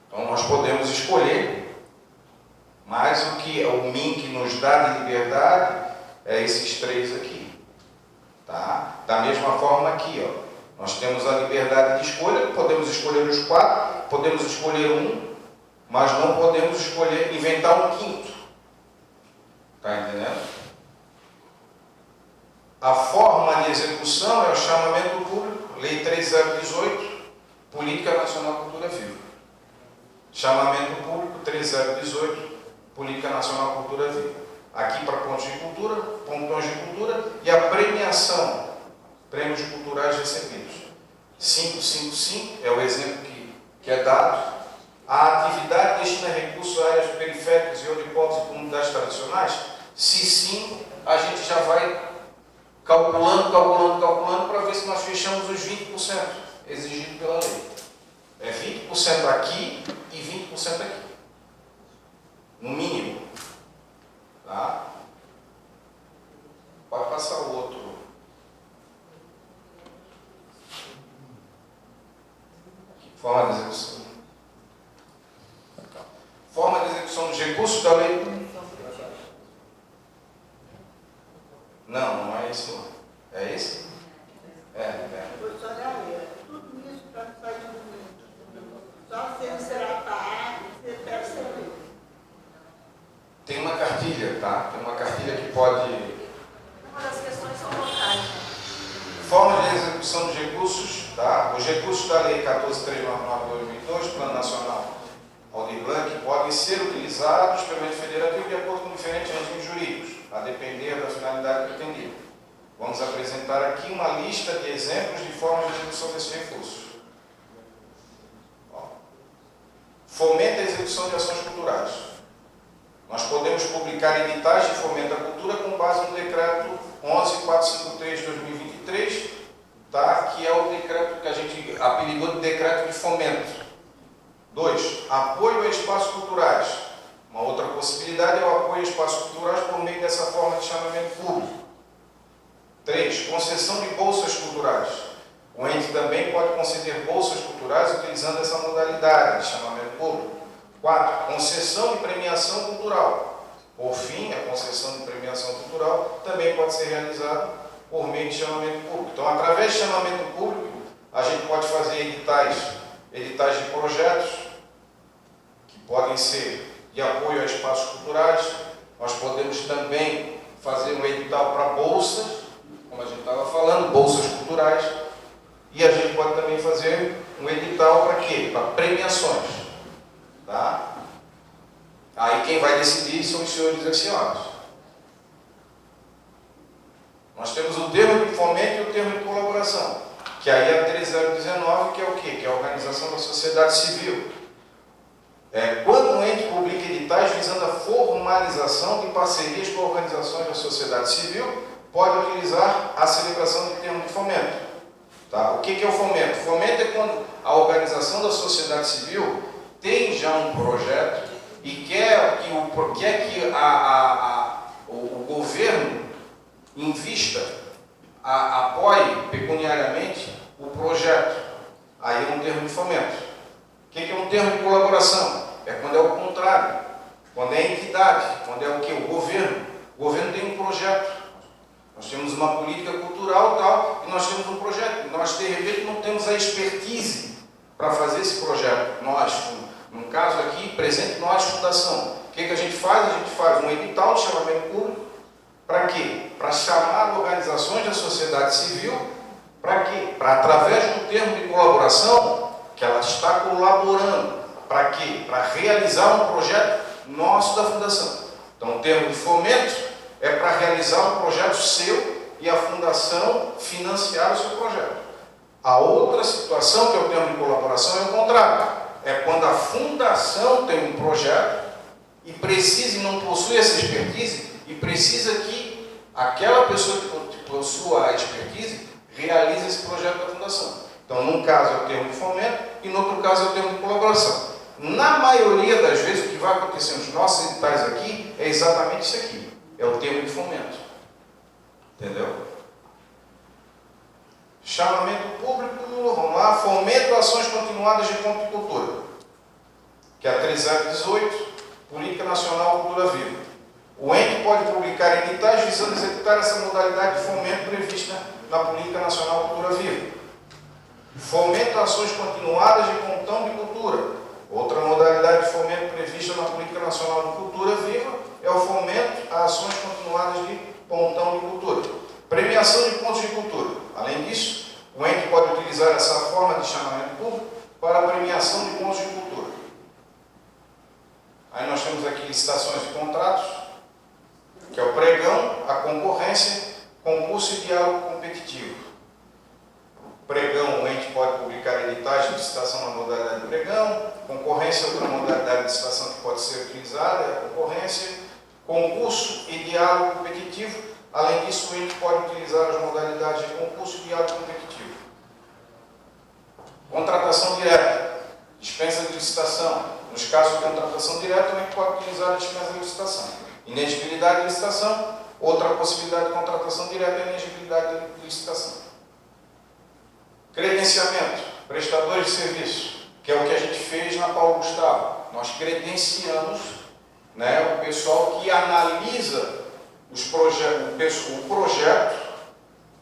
Então nós podemos escolher, mas o que o MINC nos dá de liberdade é esses 3 aqui. Tá? Da mesma forma aqui, ó, nós temos a liberdade de escolha, podemos escolher os 4, podemos escolher um, mas não podemos escolher, inventar um quinto. Está entendendo? A forma de execução é o chamamento público, Lei 3018, Política Nacional Cultura Viva. Chamamento público 3018, Política Nacional Cultura Viva. Aqui para pontos de cultura, pontões de cultura e a premiação, prêmios culturais recebidos. 555 é o exemplo que é dado. A atividade destina recursos a áreas periféricas e ou de povos e comunidades tradicionais. Se sim, a gente já vai calculando para ver se nós fechamos os 20% exigido pela lei. É 20% aqui e 20% aqui. No mínimo. Tá? Pode passar o outro. Forma de execução. Forma de execução dos recursos da lei. Não é esse não. É esse? Professor Galera, tudo isso para sair do mundo. Só você tratar, você percebe. Tem uma cartilha, tá? Tem uma cartilha que pode... Uma das questões são locais. Forma de execução dos recursos, tá? Os recursos da Lei 14.399/2002, Plano Nacional Aldir Blanc, podem ser utilizados pelo ente federativo de acordo com diferentes regimes jurídicos, a depender da finalidade pretendida. Vamos apresentar aqui uma lista de exemplos de formas de execução desses recursos. Ó. Fomenta a execução de ações culturais. Nós podemos publicar editais de fomento à cultura com base no decreto 11.453 de 2023, tá? Que é o decreto que a gente apelidou de decreto de fomento. 2. Apoio a espaços culturais. Uma outra possibilidade é o apoio a espaços culturais por meio dessa forma de chamamento público. 3. Concessão de bolsas culturais. O ente também pode conceder bolsas culturais utilizando essa modalidade de chamamento público. 4. Concessão e premiação cultural. Por fim, a concessão de premiação cultural também pode ser realizada por meio de chamamento público. Então, através de chamamento público, a gente pode fazer editais de projetos, que podem ser de apoio a espaços culturais. Nós podemos também fazer um edital para bolsas, como a gente estava falando, bolsas culturais. E a gente pode também fazer um edital para quê? Para premiações. Tá? Aí quem vai decidir são os senhores e as senhoras. Nós temos o termo de fomento e o termo de colaboração, que aí é a 3019, que é o quê? Que é a organização da sociedade civil. Quando um ente publica editais visando a formalização de parcerias com organizações da sociedade civil, pode utilizar a celebração de termo de fomento. Tá? O que é o fomento? O fomento é quando a organização da sociedade civil tem já um projeto e quer que o governo invista, apoie pecuniariamente o projeto. Aí é um termo de fomento. O que é um termo de colaboração? É quando é o contrário, quando é a entidade, quando é o que? O governo. O governo tem um projeto. Nós temos uma política cultural tal, e nós temos um projeto. Nós, de repente, não temos a expertise para fazer esse projeto. Nós, no caso aqui, presente nós, fundação. O que a gente faz? A gente faz um edital de chamamento público. Para quê? Para chamar organizações da sociedade civil. Para quê? Para, através de um termo de colaboração, que ela está colaborando. Para quê? Para realizar um projeto nosso da fundação. Então, o termo de fomento é para realizar um projeto seu e a fundação financiar o seu projeto. A outra situação, que é o termo de colaboração, é o contrário. É quando a fundação tem um projeto e precisa e não possui essa expertise e precisa que aquela pessoa que possua a expertise realize esse projeto da fundação. Então, num caso é o termo de fomento e no outro caso é o termo de colaboração. Na maioria das vezes, o que vai acontecer nos nossos editais aqui é exatamente isso aqui. É o termo de fomento. Entendeu? Chamamento público, vamos lá, fomento a ações continuadas de ponto de cultura, que é a 3018, Política Nacional Cultura Viva. O ente pode publicar editais visando executar essa modalidade de fomento prevista na Política Nacional Cultura Viva. Fomento a ações continuadas de pontão de cultura. Outra modalidade de fomento prevista na Política Nacional de Cultura Viva é o fomento a ações continuadas de pontão de cultura. Premiação de pontos de cultura. Além disso, o ente pode utilizar essa forma de chamamento público para a premiação de pontos de cultura. Aí nós temos aqui licitações de contratos, que é o pregão, a concorrência, concurso e diálogo competitivo. Pregão, o ente pode publicar editais de licitação na modalidade de pregão. Concorrência, outra modalidade de licitação que pode ser utilizada é a concorrência. Concurso e diálogo competitivo. Além disso, o ente pode utilizar as modalidades de concurso e diálogo competitivo. Contratação direta. Dispensa de licitação. Nos casos de contratação direta, o ente pode utilizar a dispensa de licitação. Inegibilidade de licitação. Outra possibilidade de contratação direta é a inegibilidade de licitação. Credenciamento, prestadores de serviço, que é o que a gente fez na Paulo Gustavo. Nós credenciamos, né, o pessoal que analisa o projeto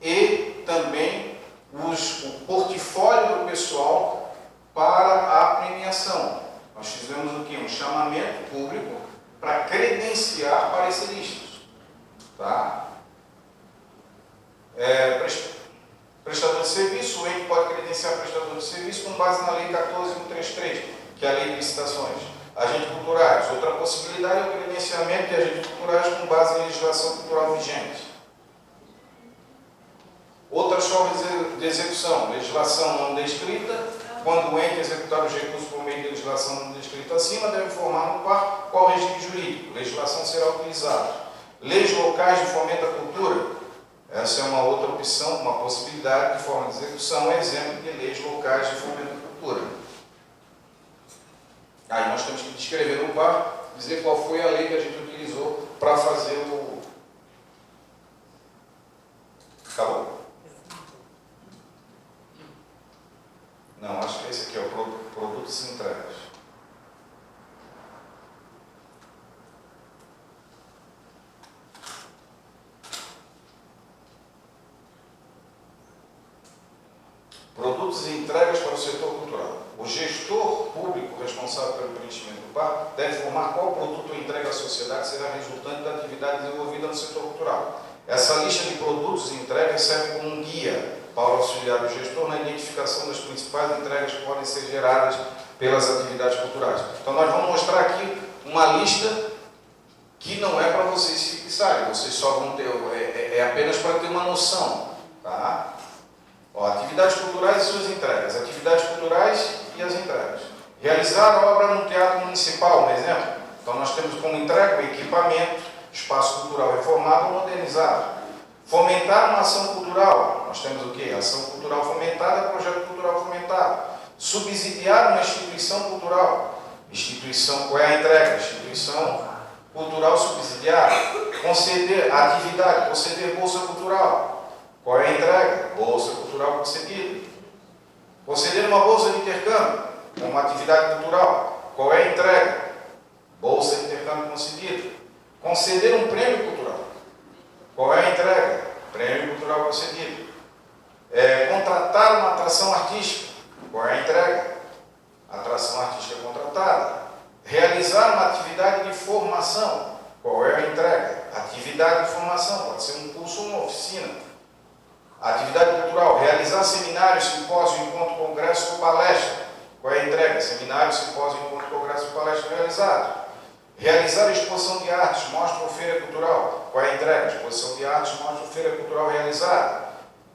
e também o portfólio do pessoal para a premiação. Nós fizemos o quê? Um chamamento público para credenciar pareceristas. Tá? Prestador de serviço, o ente pode credenciar prestador de serviço com base na Lei 14.133, que é a Lei de Licitações. Agentes culturais, outra possibilidade é o credenciamento de agentes culturais com base em legislação cultural vigente. Outras formas de execução, legislação não descrita quando o ente executar os recursos por meio de legislação descrita acima, deve informar no par qual regime jurídico. Legislação será utilizada. Leis locais de fomento à cultura. Essa é uma outra opção, uma possibilidade de forma de execução, exemplo de leis locais de fomento à cultura. Aí nós temos que descrever no par, dizer qual foi a lei que a gente utilizou para fazer o... Acabou? Não, acho que esse aqui é o produtos e entregas. Produtos e entregas para o setor cultural. O gestor público responsável pelo preenchimento do par deve informar qual produto ou entrega à sociedade será resultante da atividade desenvolvida no setor cultural. Essa lista de produtos e entregas serve como um guia para auxiliar o gestor na identificação das principais entregas que podem ser geradas pelas atividades culturais. Então nós vamos mostrar aqui uma lista que não é para vocês se fixarem, vocês só vão ter, é apenas para ter uma noção, tá? Ó, atividades culturais e suas entregas. Atividades culturais e as entregas. Realizar a obra no teatro municipal, um exemplo. Então nós temos como entrega o equipamento, espaço cultural reformado ou modernizado. Fomentar uma ação cultural. Nós temos o quê? Ação cultural fomentada, projeto cultural fomentado. Subsidiar uma instituição cultural. Instituição, qual é a entrega? Instituição cultural subsidiada. Conceder atividade, conceder bolsa cultural. Qual é a entrega? Bolsa cultural concedida. Conceder uma bolsa de intercâmbio, uma atividade cultural. Qual é a entrega? Bolsa de intercâmbio concedida. Conceder um prêmio cultural. Qual é a entrega? Prêmio cultural concedido. Contratar uma atração artística. Qual é a entrega? Atração artística contratada. Realizar uma atividade de formação. Qual é a entrega? Atividade de formação. Pode ser um curso ou uma oficina. Atividade cultural, realizar seminário, simpósio, encontro, congresso ou palestra. Qual é a entrega? Seminário, simpósio, encontro, congresso ou palestra realizado. Realizar exposição de artes, mostra ou feira cultural. Qual é a entrega? Exposição de artes, mostra ou feira cultural realizada.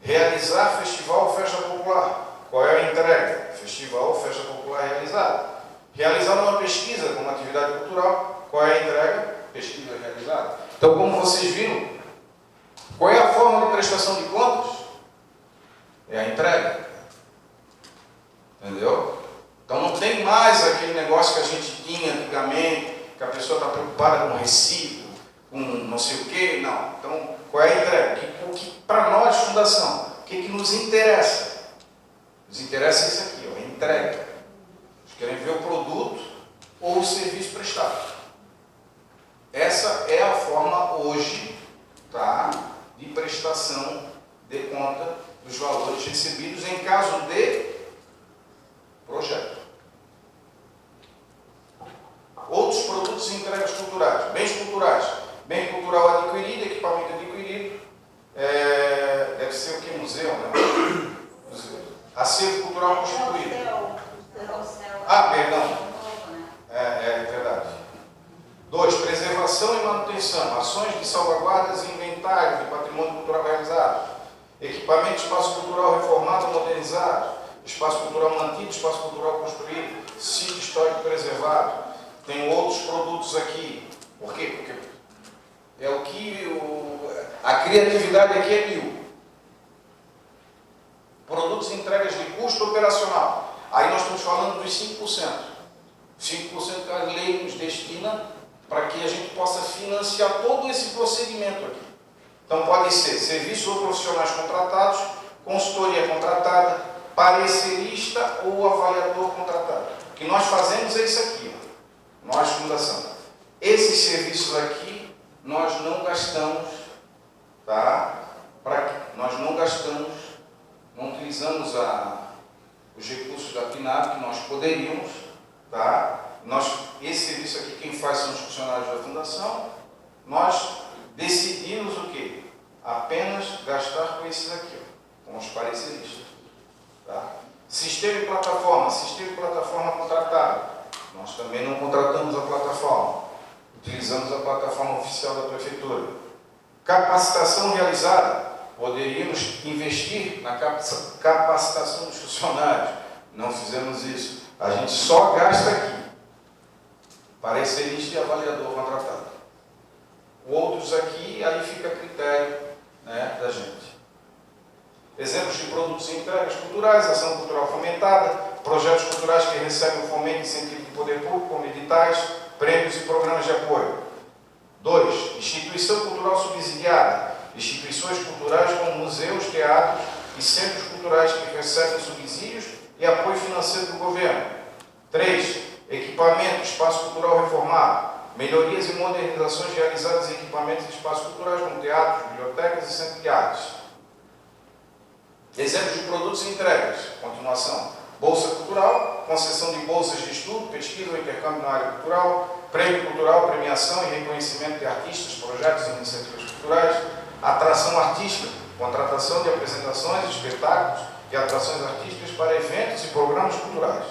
Realizar festival ou festa popular. Qual é a entrega? Festival ou festa popular realizada. Realizar uma pesquisa como atividade cultural. Qual é a entrega? Pesquisa realizada. Então, como vocês viram, qual é a forma de prestação de contas? É a entrega. Entendeu? Então não tem mais aquele negócio que a gente tinha antigamente, que a pessoa está preocupada com recibo, com não sei o quê. Não. Então, qual é a entrega? O que para nós, fundação, o que nos interessa? Nos interessa isso aqui, ó, a entrega. Eles querem ver o produto ou o serviço prestado. Essa é a forma hoje, tá, de prestação de conta dos valores recebidos em caso de projeto. Outros produtos e entregas culturais. Bens culturais. Bem cultural adquirido, equipamento adquirido. Deve ser o que? Museu, né? Museu. Acervo cultural constituído. Perdão. É verdade. 2. Preservação e manutenção. Ações de salvaguardas e inventário de patrimônio cultural realizado. Equipamento, espaço cultural reformado ou modernizado. Espaço cultural mantido, espaço cultural construído. Sítio histórico preservado. Tem outros produtos aqui. Por quê? Porque é o que a criatividade aqui é 1000. Produtos e entregas de custo operacional. Aí nós estamos falando dos 5%. 5% que a lei nos destina para que a gente possa financiar todo esse procedimento aqui. Então, pode ser serviços ou profissionais contratados, consultoria contratada, parecerista ou avaliador contratado. O que nós fazemos é isso aqui, ó. Nós, fundação. Esses serviços aqui, nós não gastamos, tá? Nós não gastamos, não utilizamos os recursos da PNAD que nós poderíamos, tá? Esse serviço aqui, quem faz são os funcionários da fundação. Nós decidimos o quê? Apenas gastar com esses aqui, ó, com os pareceristas. Tá? Sistema e plataforma contratada. Nós também não contratamos a plataforma. Utilizamos a plataforma oficial da prefeitura. Capacitação realizada. Poderíamos investir na capacitação dos funcionários. Não fizemos isso. A gente só gasta aqui. Parecerista e avaliador contratado. Outros aqui, aí fica a critério, né, da gente. Exemplos de produtos e entregas culturais, ação cultural fomentada, projetos culturais que recebem o fomento e incentivo do poder público, como editais, prêmios e programas de apoio. 2. Instituição cultural subsidiada. Instituições culturais como museus, teatros e centros culturais que recebem subsídios e apoio financeiro do governo. 3. Equipamento, espaço cultural reformado. Melhorias e modernizações realizadas em equipamentos e espaços culturais como teatros, bibliotecas e centros de artes. Exemplos de produtos e entregas. Continuação. Bolsa cultural, concessão de bolsas de estudo, pesquisa ou intercâmbio na área cultural, prêmio cultural, premiação e reconhecimento de artistas, projetos e iniciativas culturais, atração artística, contratação de apresentações, espetáculos e atrações artísticas para eventos e programas culturais.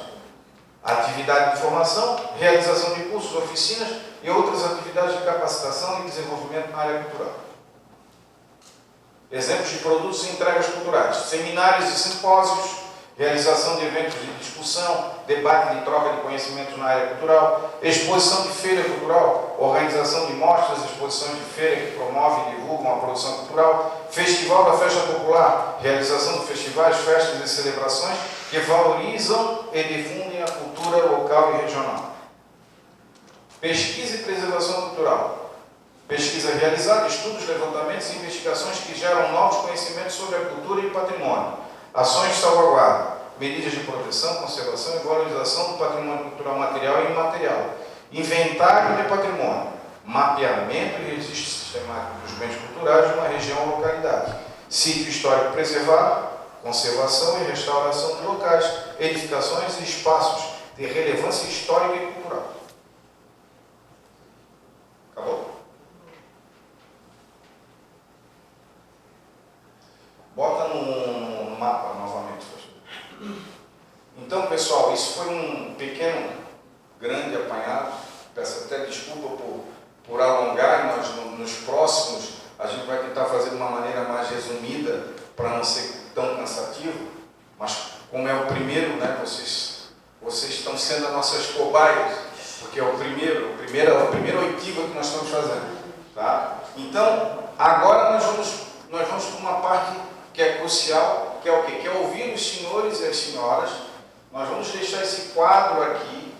Atividade de formação, realização de cursos, oficinas e outras atividades de capacitação e desenvolvimento na área cultural. Exemplos de produtos e entregas culturais. Seminários e simpósios, realização de eventos de discussão, debate de troca de conhecimentos na área cultural, exposição de feira cultural, organização de mostras, exposições de feira que promovem e divulgam a produção cultural, festival da festa popular, realização de festivais, festas e celebrações que valorizam e difundem a cultura local e regional. Pesquisa e preservação cultural. Pesquisa realizada, estudos, levantamentos e investigações que geram novos conhecimentos sobre a cultura e o patrimônio. Ações de salvaguarda, medidas de proteção, conservação e valorização do patrimônio cultural material e imaterial. Inventário de patrimônio, mapeamento e registro sistemático dos bens culturais de uma região ou localidade. Sítio histórico preservado, conservação e restauração de locais, edificações e espaços de relevância histórica e cultural. Acabou? Bota no mapa novamente, pastor. Então, pessoal, isso foi um pequeno, grande apanhado. Peço até desculpa por alongar, mas nos próximos a gente vai tentar fazer de uma maneira mais resumida para não ser tão cansativo. Mas como é o primeiro, né, vocês estão sendo as nossas cobaias, porque é a primeira oitiva que nós estamos fazendo. Tá? Então, agora nós vamos para uma parte que é crucial, que é o quê? Que é ouvir os senhores e as senhoras. Nós vamos deixar esse quadro aqui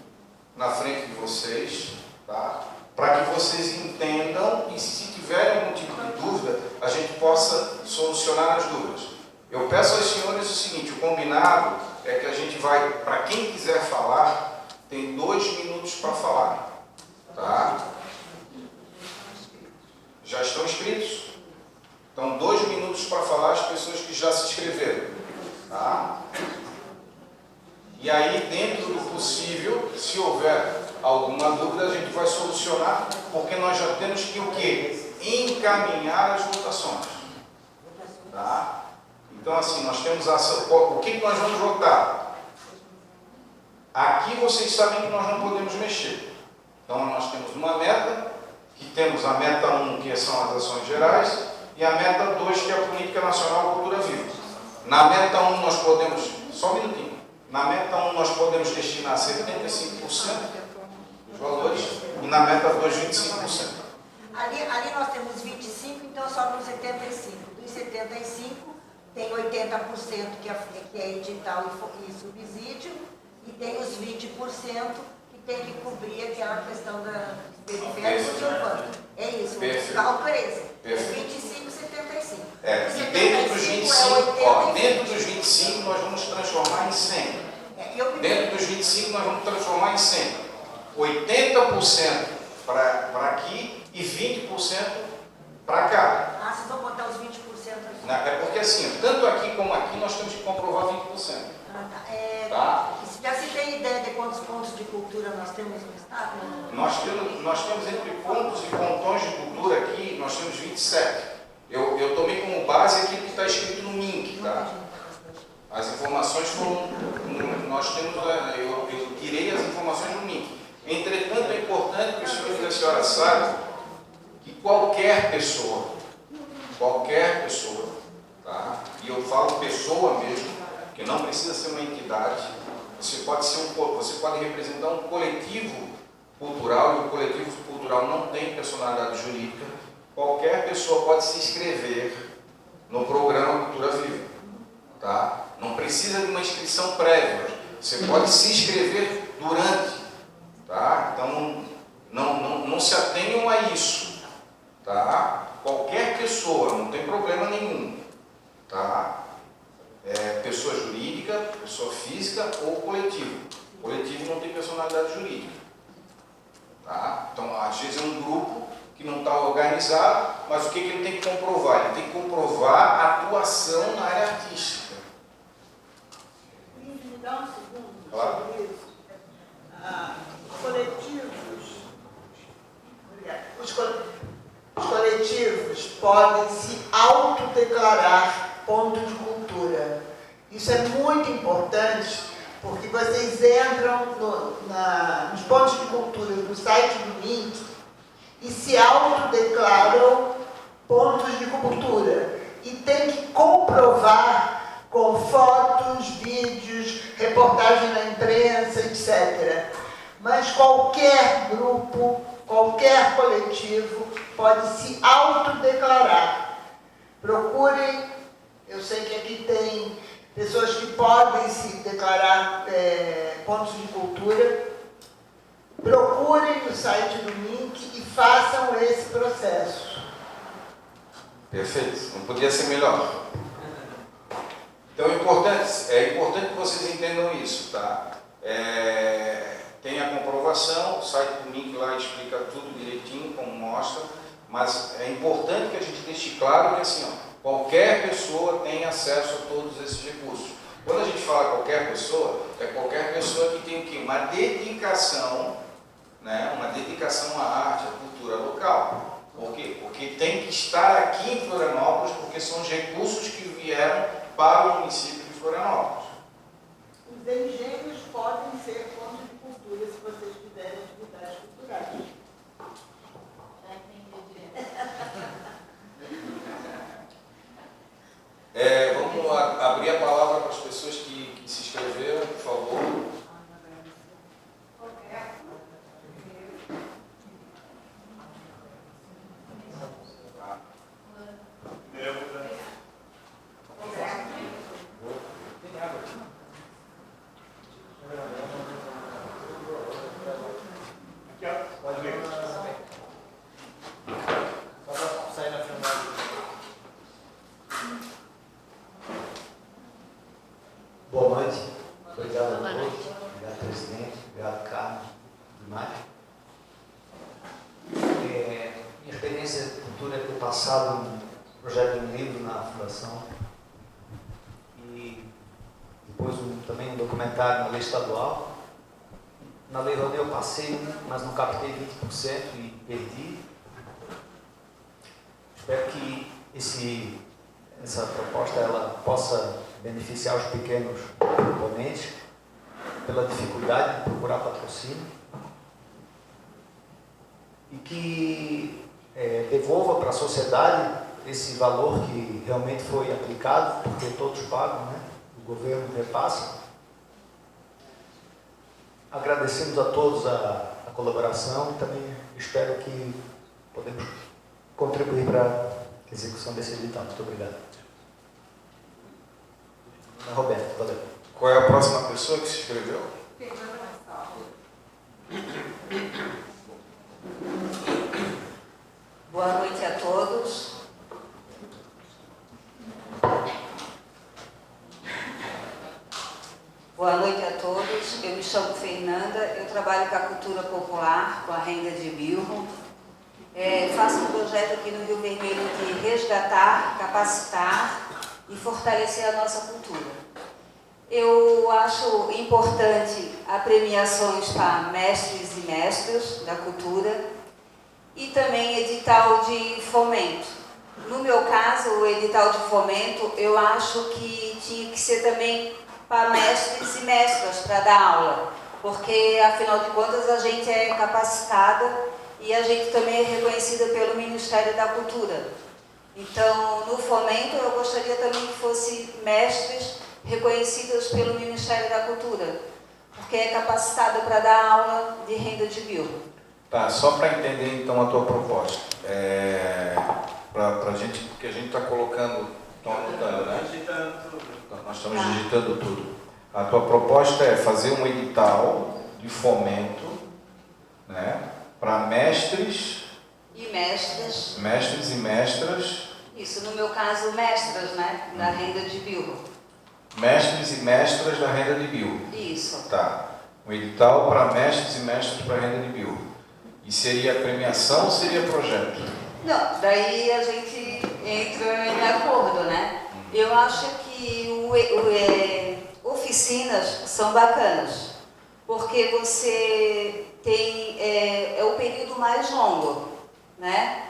na frente de vocês, tá? Para que vocês entendam e, se tiverem algum tipo de dúvida, a gente possa solucionar as dúvidas. Eu peço aos senhores o seguinte: o combinado é que a gente vai, para quem quiser falar, tem 2 minutos para falar, tá? Já estão inscritos? Então, 2 minutos para falar as pessoas que já se inscreveram, tá? E aí, dentro do possível, se houver alguma dúvida, a gente vai solucionar, porque nós já temos que o quê? Encaminhar as votações, tá? Então, assim, nós temos o que nós vamos votar? Aqui vocês sabem que nós não podemos mexer. Então, nós temos uma meta, que temos a meta 1, que são as ações gerais, e a meta 2, que é a Política Nacional Cultura Viva. Na meta 1 nós podemos, só um minutinho, na meta 1 nós podemos destinar 75% dos valores e na meta 2, 25%. Ali nós temos 25%, então sobram 75%. Dos 75%, tem 80% que é edital e subsídio, e tem os 20% que tem que cobrir aquela questão da periféricos e urbanos. É isso, o cálculo é esse. 25, 75. E dentro dos 25, nós vamos transformar em 100. Dentro dos 25, nós vamos transformar em 100. 80% para aqui e 20% para cá. Ah, vocês vão botar os 20% aqui? É porque assim, tanto aqui como aqui, nós temos que comprovar 20%. Tá? Já se tem ideia de quantos pontos de cultura nós temos no estado? Nós temos entre pontos e pontões de cultura aqui, nós temos 27. Eu tomei como base aquilo que está escrito no MINC, tá? As informações foram, nós temos, eu tirei as informações do MINC. Entretanto, é importante que os senhores e a senhora saibam que qualquer pessoa, tá? E eu falo pessoa mesmo, que não precisa ser uma entidade, Você pode representar um coletivo cultural, e o coletivo cultural não tem personalidade jurídica. Qualquer pessoa pode se inscrever no programa Cultura Viva, tá? Não precisa de uma inscrição prévia, você pode se inscrever durante, tá? Então não se atenham a isso, tá? Qualquer pessoa, não tem problema nenhum, tá? Pessoa jurídica, pessoa física ou coletivo. Coletivo não tem personalidade jurídica, tá? Então, às vezes é um grupo que não está organizado, mas o que ele tem que comprovar? Ele tem que comprovar a atuação na área artística. Me dá um segundo Claro. sobre isso. Os coletivos podem se autodeclarar ponto de cultura. Isso é muito importante, porque vocês entram nos pontos de cultura do site do MINC e se autodeclaram pontos de cultura. E tem que comprovar com fotos, vídeos, reportagem na imprensa, etc. Mas qualquer grupo, qualquer coletivo pode se autodeclarar. Procurem, eu sei que aqui tem pessoas que podem se declarar pontos de cultura. Procurem no site do MINC e façam esse processo. Perfeito, não podia ser melhor. Então é importante que vocês entendam isso, tá? Tem a comprovação, o site do MINC lá explica tudo direitinho, como mostra, mas é importante que a gente deixe claro que assim, qualquer pessoa tem acesso a todos esses recursos. Quando a gente fala qualquer pessoa, é qualquer pessoa que tem o quê? Uma dedicação, né? Uma dedicação à arte, à cultura local. Por quê? Porque tem que estar aqui em Florianópolis, porque são os recursos que vieram para o município de Florianópolis. Os engenhos podem ser pontos de cultura se vocês tiverem atividades culturais. Vamos abrir a palavra para as pessoas que se inscreveram, por favor. Boa noite. Obrigado a todos. Obrigado, presidente. Obrigado, Carlos. Demais. Minha experiência de cultura é ter passado um projeto de um livro na Fundação e depois também um documentário na lei estadual. Na lei Rouanet eu passei, mas não captei 20% e perdi. Espero que essa proposta ela possa beneficiar os pequenos componentes pela dificuldade de procurar patrocínio e que devolva para a sociedade esse valor que realmente foi aplicado, porque todos pagam, né? O governo repassa. Agradecemos a todos a colaboração e também espero que podemos contribuir para a execução desse edital. Muito obrigado. Roberto, valeu. Qual é a próxima pessoa que se inscreveu? Boa noite a todos. Boa noite a todos. Eu me chamo Fernanda, eu trabalho com a cultura popular, com a renda de bilro. Faço um projeto aqui no Rio Vermelho de resgatar, capacitar e fortalecer a nossa cultura. Eu acho importante a premiações para mestres e mestras da cultura e também edital de fomento. No meu caso, o edital de fomento, eu acho que tinha que ser também para mestres e mestras para dar aula, porque afinal de contas a gente é capacitada e a gente também é reconhecida pelo Ministério da Cultura. Então, no fomento, eu gostaria também que fosse mestres reconhecidos pelo Ministério da Cultura, porque é capacitada para dar aula de renda de bilro. Tá, só para entender então a tua proposta. Pra gente, porque a gente está colocando, estão anotando, né? Nós estamos digitando tudo. A tua proposta é fazer um edital de fomento, né, para mestres E mestras. Mestres e mestras. Isso, no meu caso, mestras, né? Da renda de bilro. Mestres e mestras da renda de bilro. Isso. Tá. Um edital para mestres e mestras para renda de bilro. E seria premiação ou seria projeto? Não, daí a gente entra em acordo, né? Eu acho que oficinas são bacanas, porque você tem o período mais longo, né?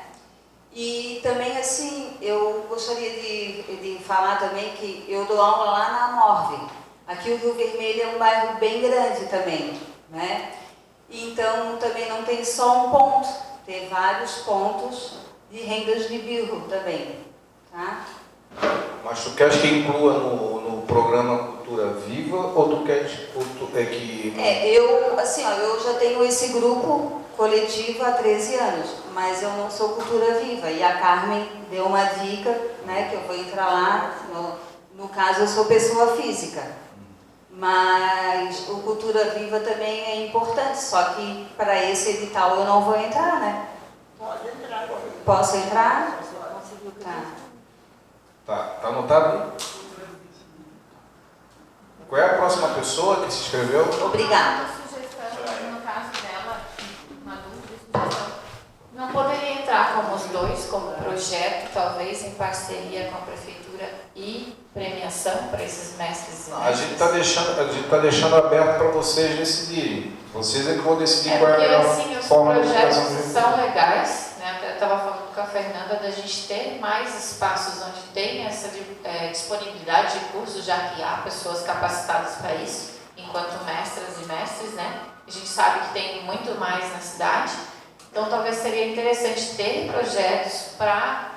E também, assim, eu gostaria de falar também que eu dou aula lá na Morve. Aqui o Rio Vermelho é um bairro bem grande também, né? Então, também não tem só um ponto, tem vários pontos de rendas de bilro também, tá? Mas tu queres que inclua no programa Cultura Viva ou tu queres que... eu já tenho esse grupo coletivo há 13 anos, mas eu não sou Cultura Viva. E a Carmen deu uma dica, né, que eu vou entrar lá, no caso eu sou pessoa física. Mas o Cultura Viva também é importante, só que para esse edital eu não vou entrar, né? Pode entrar. Posso entrar? Tá. Tá anotado? Qual é a próxima pessoa que se inscreveu? Obrigada. Uma sugestão, no caso dela, uma dúvida, sugestão. Não poderia entrar como os dois, como projeto, talvez em parceria com a prefeitura e premiação para esses mestres e A mestres? gente está deixando aberto para vocês decidirem. Vocês é que vão decidir qual é a Porque melhor assim, os forma de projetos fazer. são legais, né? Eu estava falando com a Fernanda da gente ter mais espaços onde tem essa disponibilidade de cursos, já que há pessoas capacitadas para isso, enquanto mestras e mestres, né? A gente sabe que tem muito mais na cidade, então talvez seria interessante ter projetos para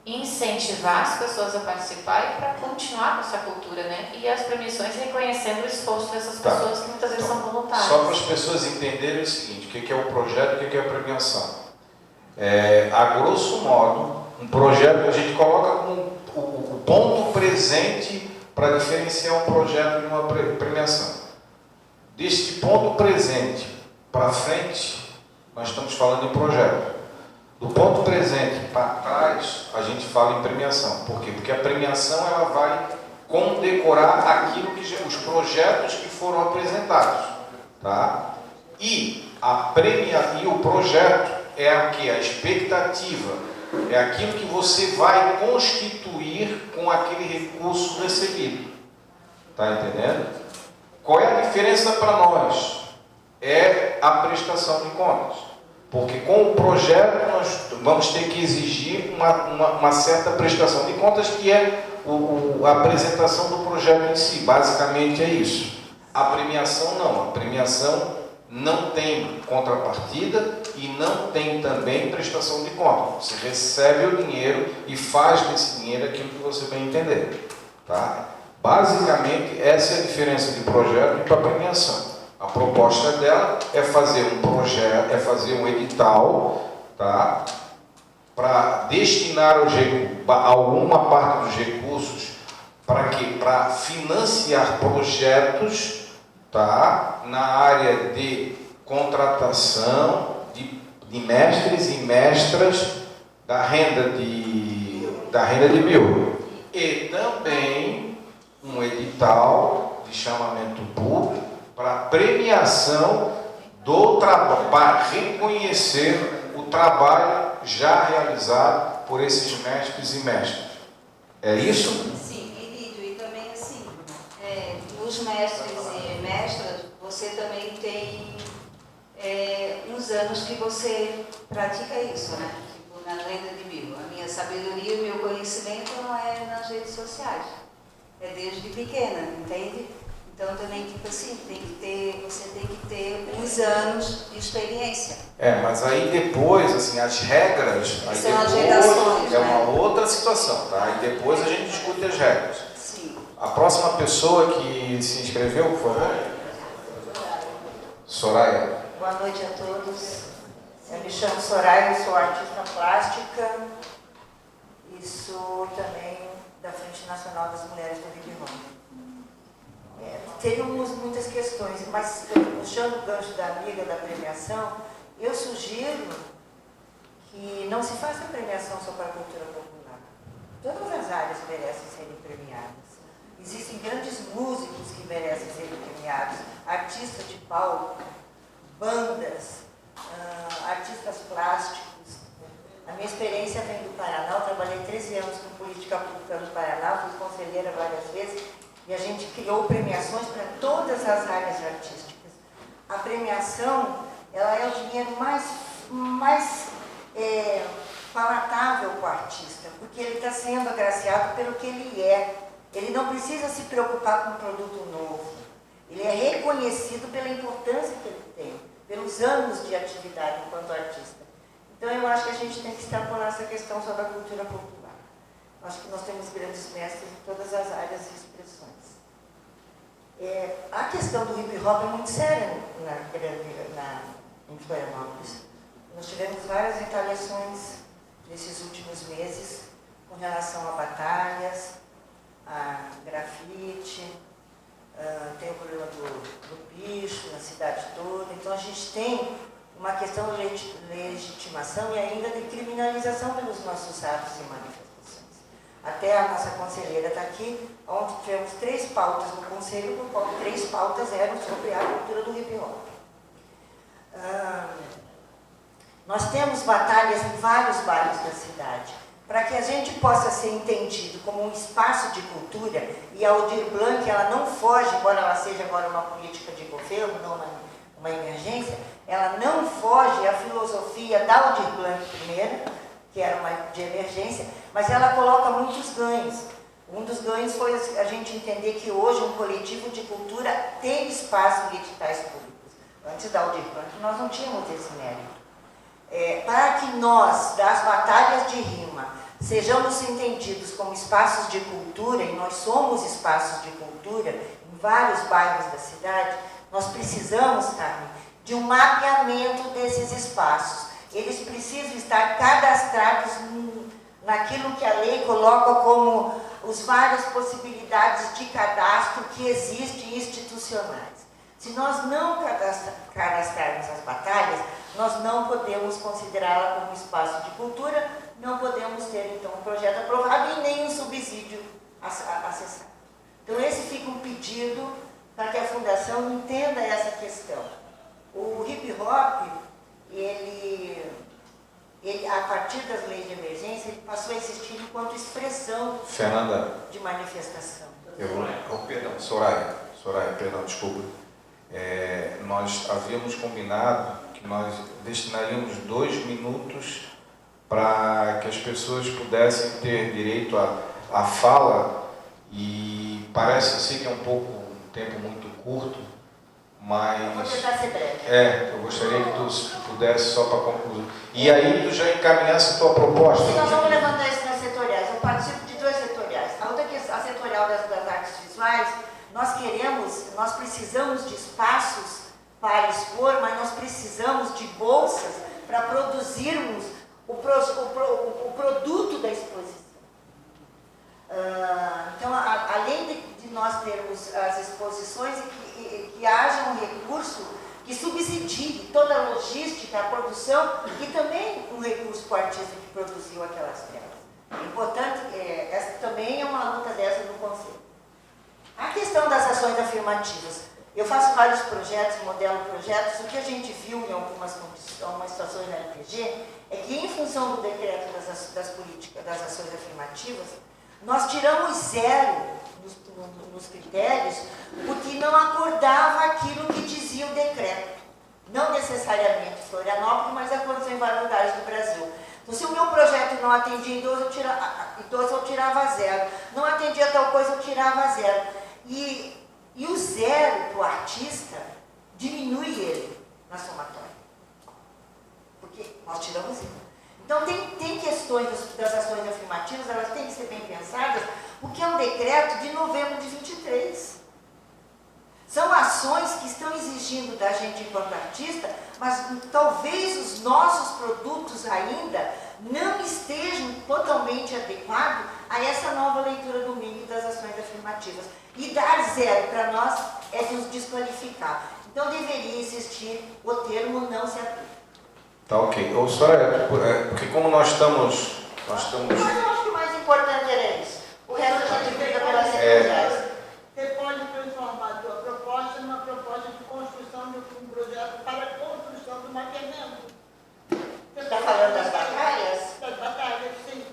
incentivar as pessoas a participar e para continuar com essa cultura, né? E as premiações reconhecendo o esforço dessas pessoas que muitas vezes são voluntárias. Só para as pessoas entenderem o seguinte, o que é o projeto e o que é a premiação. A grosso modo, um projeto a gente coloca como o ponto presente para diferenciar um projeto de uma premiação. Deste ponto presente para frente, nós estamos falando em projeto. Do ponto presente para trás, a gente fala em premiação. Por quê? Porque a premiação ela vai condecorar aquilo que os projetos que foram apresentados, tá? E o projeto é o que? A expectativa, é aquilo que você vai constituir com aquele recurso recebido. Tá entendendo? Qual é a diferença para nós? É a prestação de contas. Porque com o projeto nós vamos ter que exigir uma certa prestação de contas, que é a apresentação do projeto em si. Basicamente é isso. A premiação não. A premiação não tem contrapartida e não tem também prestação de contas. Você recebe o dinheiro e faz desse dinheiro aquilo que você bem entender. Tá? Basicamente essa é a diferença de projeto e para premiação. A proposta dela é fazer um projeto, é fazer um edital, tá? Para destinar alguma parte dos recursos para quê? Para financiar projetos, tá? Na área de contratação de mestres e mestras da renda de bilro. E também um edital de chamamento público para premiação do trabalho, para reconhecer o trabalho já realizado por esses mestres e mestras. É isso? Sim, Emílio, e também assim, nos mestres e mestras, você também tem uns anos que você pratica isso, né? Tipo, na renda de bilro. A minha sabedoria e o meu conhecimento não é nas redes sociais, é desde pequena, entende? Então também, tipo assim, você tem que ter uns anos de experiência. Mas aí depois, assim, as regras, aí são as depois gerações, é né? uma outra situação, tá? Aí depois a gente discute as regras. Sim. A próxima pessoa que se inscreveu, por favor. Soraya. Boa noite a todos. Eu me chamo Soraya, eu sou artista plástica e sou também da Frente Nacional das Mulheres do Hip Hop. Teríamos muitas questões, mas puxando o gancho da amiga da premiação, eu sugiro que não se faça premiação só para a cultura popular. Todas as áreas merecem serem premiadas. Existem grandes músicos que merecem serem premiados, artistas de palco, bandas, artistas plásticos. A minha experiência vem do Paraná, eu trabalhei 13 anos com política pública no Paraná, fui conselheira várias vezes, e a gente criou premiações para todas as áreas artísticas. A premiação, ela é o dinheiro mais palatável para o artista, porque ele está sendo agraciado pelo que ele é. Ele não precisa se preocupar com um produto novo. Ele é reconhecido pela importância que ele tem, pelos anos de atividade enquanto artista. Então, eu acho que a gente tem que extrapolar essa questão sobre a cultura popular. Acho que nós temos grandes mestres em todas as áreas e expressões. A questão do hip hop é muito séria em Florianópolis. Nós tivemos várias retaliações nesses últimos meses com relação a batalhas, a grafite, tem o problema do picho na cidade toda. Então a gente tem uma questão de legitimação e ainda de criminalização pelos nossos atos e manifestações. Até a nossa conselheira está aqui, onde tivemos 3 pautas no conselho, por qual 3 pautas eram sobre a cultura do hip hop. Nós temos batalhas em vários bairros da cidade, para que a gente possa ser entendido como um espaço de cultura, e a Aldir Blanc, ela não foge, embora ela seja agora uma política de governo, não uma emergência, ela não foge à filosofia da Aldir Blanc primeiro, que era uma de emergência, mas ela coloca muitos ganhos. Um dos ganhos foi a gente entender que hoje um coletivo de cultura tem espaço em editais públicos. Antes da Aldir Blanc, nós não tínhamos esse mérito. Para que nós, das batalhas de rima, sejamos entendidos como espaços de cultura, e nós somos espaços de cultura em vários bairros da cidade, nós precisamos, Carmen, de um mapeamento desses espaços. Eles precisam estar cadastrados naquilo que a lei coloca como as várias possibilidades de cadastro que existem institucionais. Se nós não cadastrarmos as batalhas, nós não podemos considerá-la como espaço de cultura, não podemos ter, então, um projeto aprovado e nem um subsídio acessado. Então, esse fica um pedido para que a Fundação entenda essa questão. O hip hop, ele a partir das leis de emergência, ele passou a existir enquanto expressão de manifestação. Perdão, Soraya, perdão, desculpa. Nós havíamos combinado que nós destinaríamos 2 minutos para que as pessoas pudessem ter direito à fala, e parece assim que é um tempo muito curto, mas... Eu vou tentar ser breve. Eu gostaria que tu pudesse só para concluir. E aí tu já encaminhasse a tua proposta. Nós vamos levantar isso nas setoriais. Eu participo de 2 setoriais. A outra questão, a setorial das artes visuais, nós precisamos de espaços para expor, mas nós precisamos de bolsas para produzirmos o produto da exposição. Então, além de nós termos as exposições, que haja um recurso que subsidie toda a logística, a produção, e também um recurso para o artista que produziu aquelas telas. É importante, essa também é uma luta dessa no Conselho. A questão das ações afirmativas. Eu faço vários projetos, modelo projetos. O que a gente viu em algumas situações na LPG é que, em função do decreto das políticas, das ações afirmativas, nós tiramos 0 nos critérios, porque não acordava aquilo que dizia o decreto. Não necessariamente Florianópolis, mas aconteceu em vários lugares do Brasil. Então, se o meu projeto não atendia idoso, eu tirava 0. Não atendia tal coisa, eu tirava 0. E o 0 para o artista diminui ele na somatória. Porque nós tiramos 0. Então, tem questões das ações afirmativas, elas têm que ser bem pensadas, porque é um decreto de novembro de 23. São ações que estão exigindo da gente enquanto artista, mas talvez os nossos produtos ainda não estejam totalmente adequados a essa nova leitura do MINC das ações afirmativas. E dar 0 para nós é nos desqualificar. Então deveria existir o termo não se aplica. Tá, ok. Ou só porque como nós estamos... Mas eu acho que o mais importante era isso. O resto a gente briga pelas secundárias. Você pode transformar a sua proposta numa proposta de construção de um projeto para a construção do mapeamento. Você está falando das batalhas? Das batalhas, sim.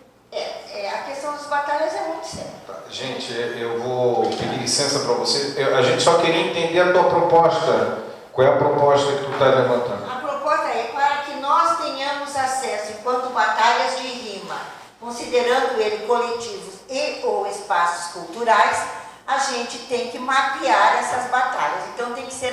A questão das batalhas é muito séria. Tá, gente, eu vou pedir licença para você. A gente só queria entender a tua proposta. Qual é a proposta que tu está levantando? A proposta é para que nós tenhamos acesso, enquanto batalhas de rima, considerando ele coletivos e ou espaços culturais, a gente tem que mapear essas batalhas. Então tem que ser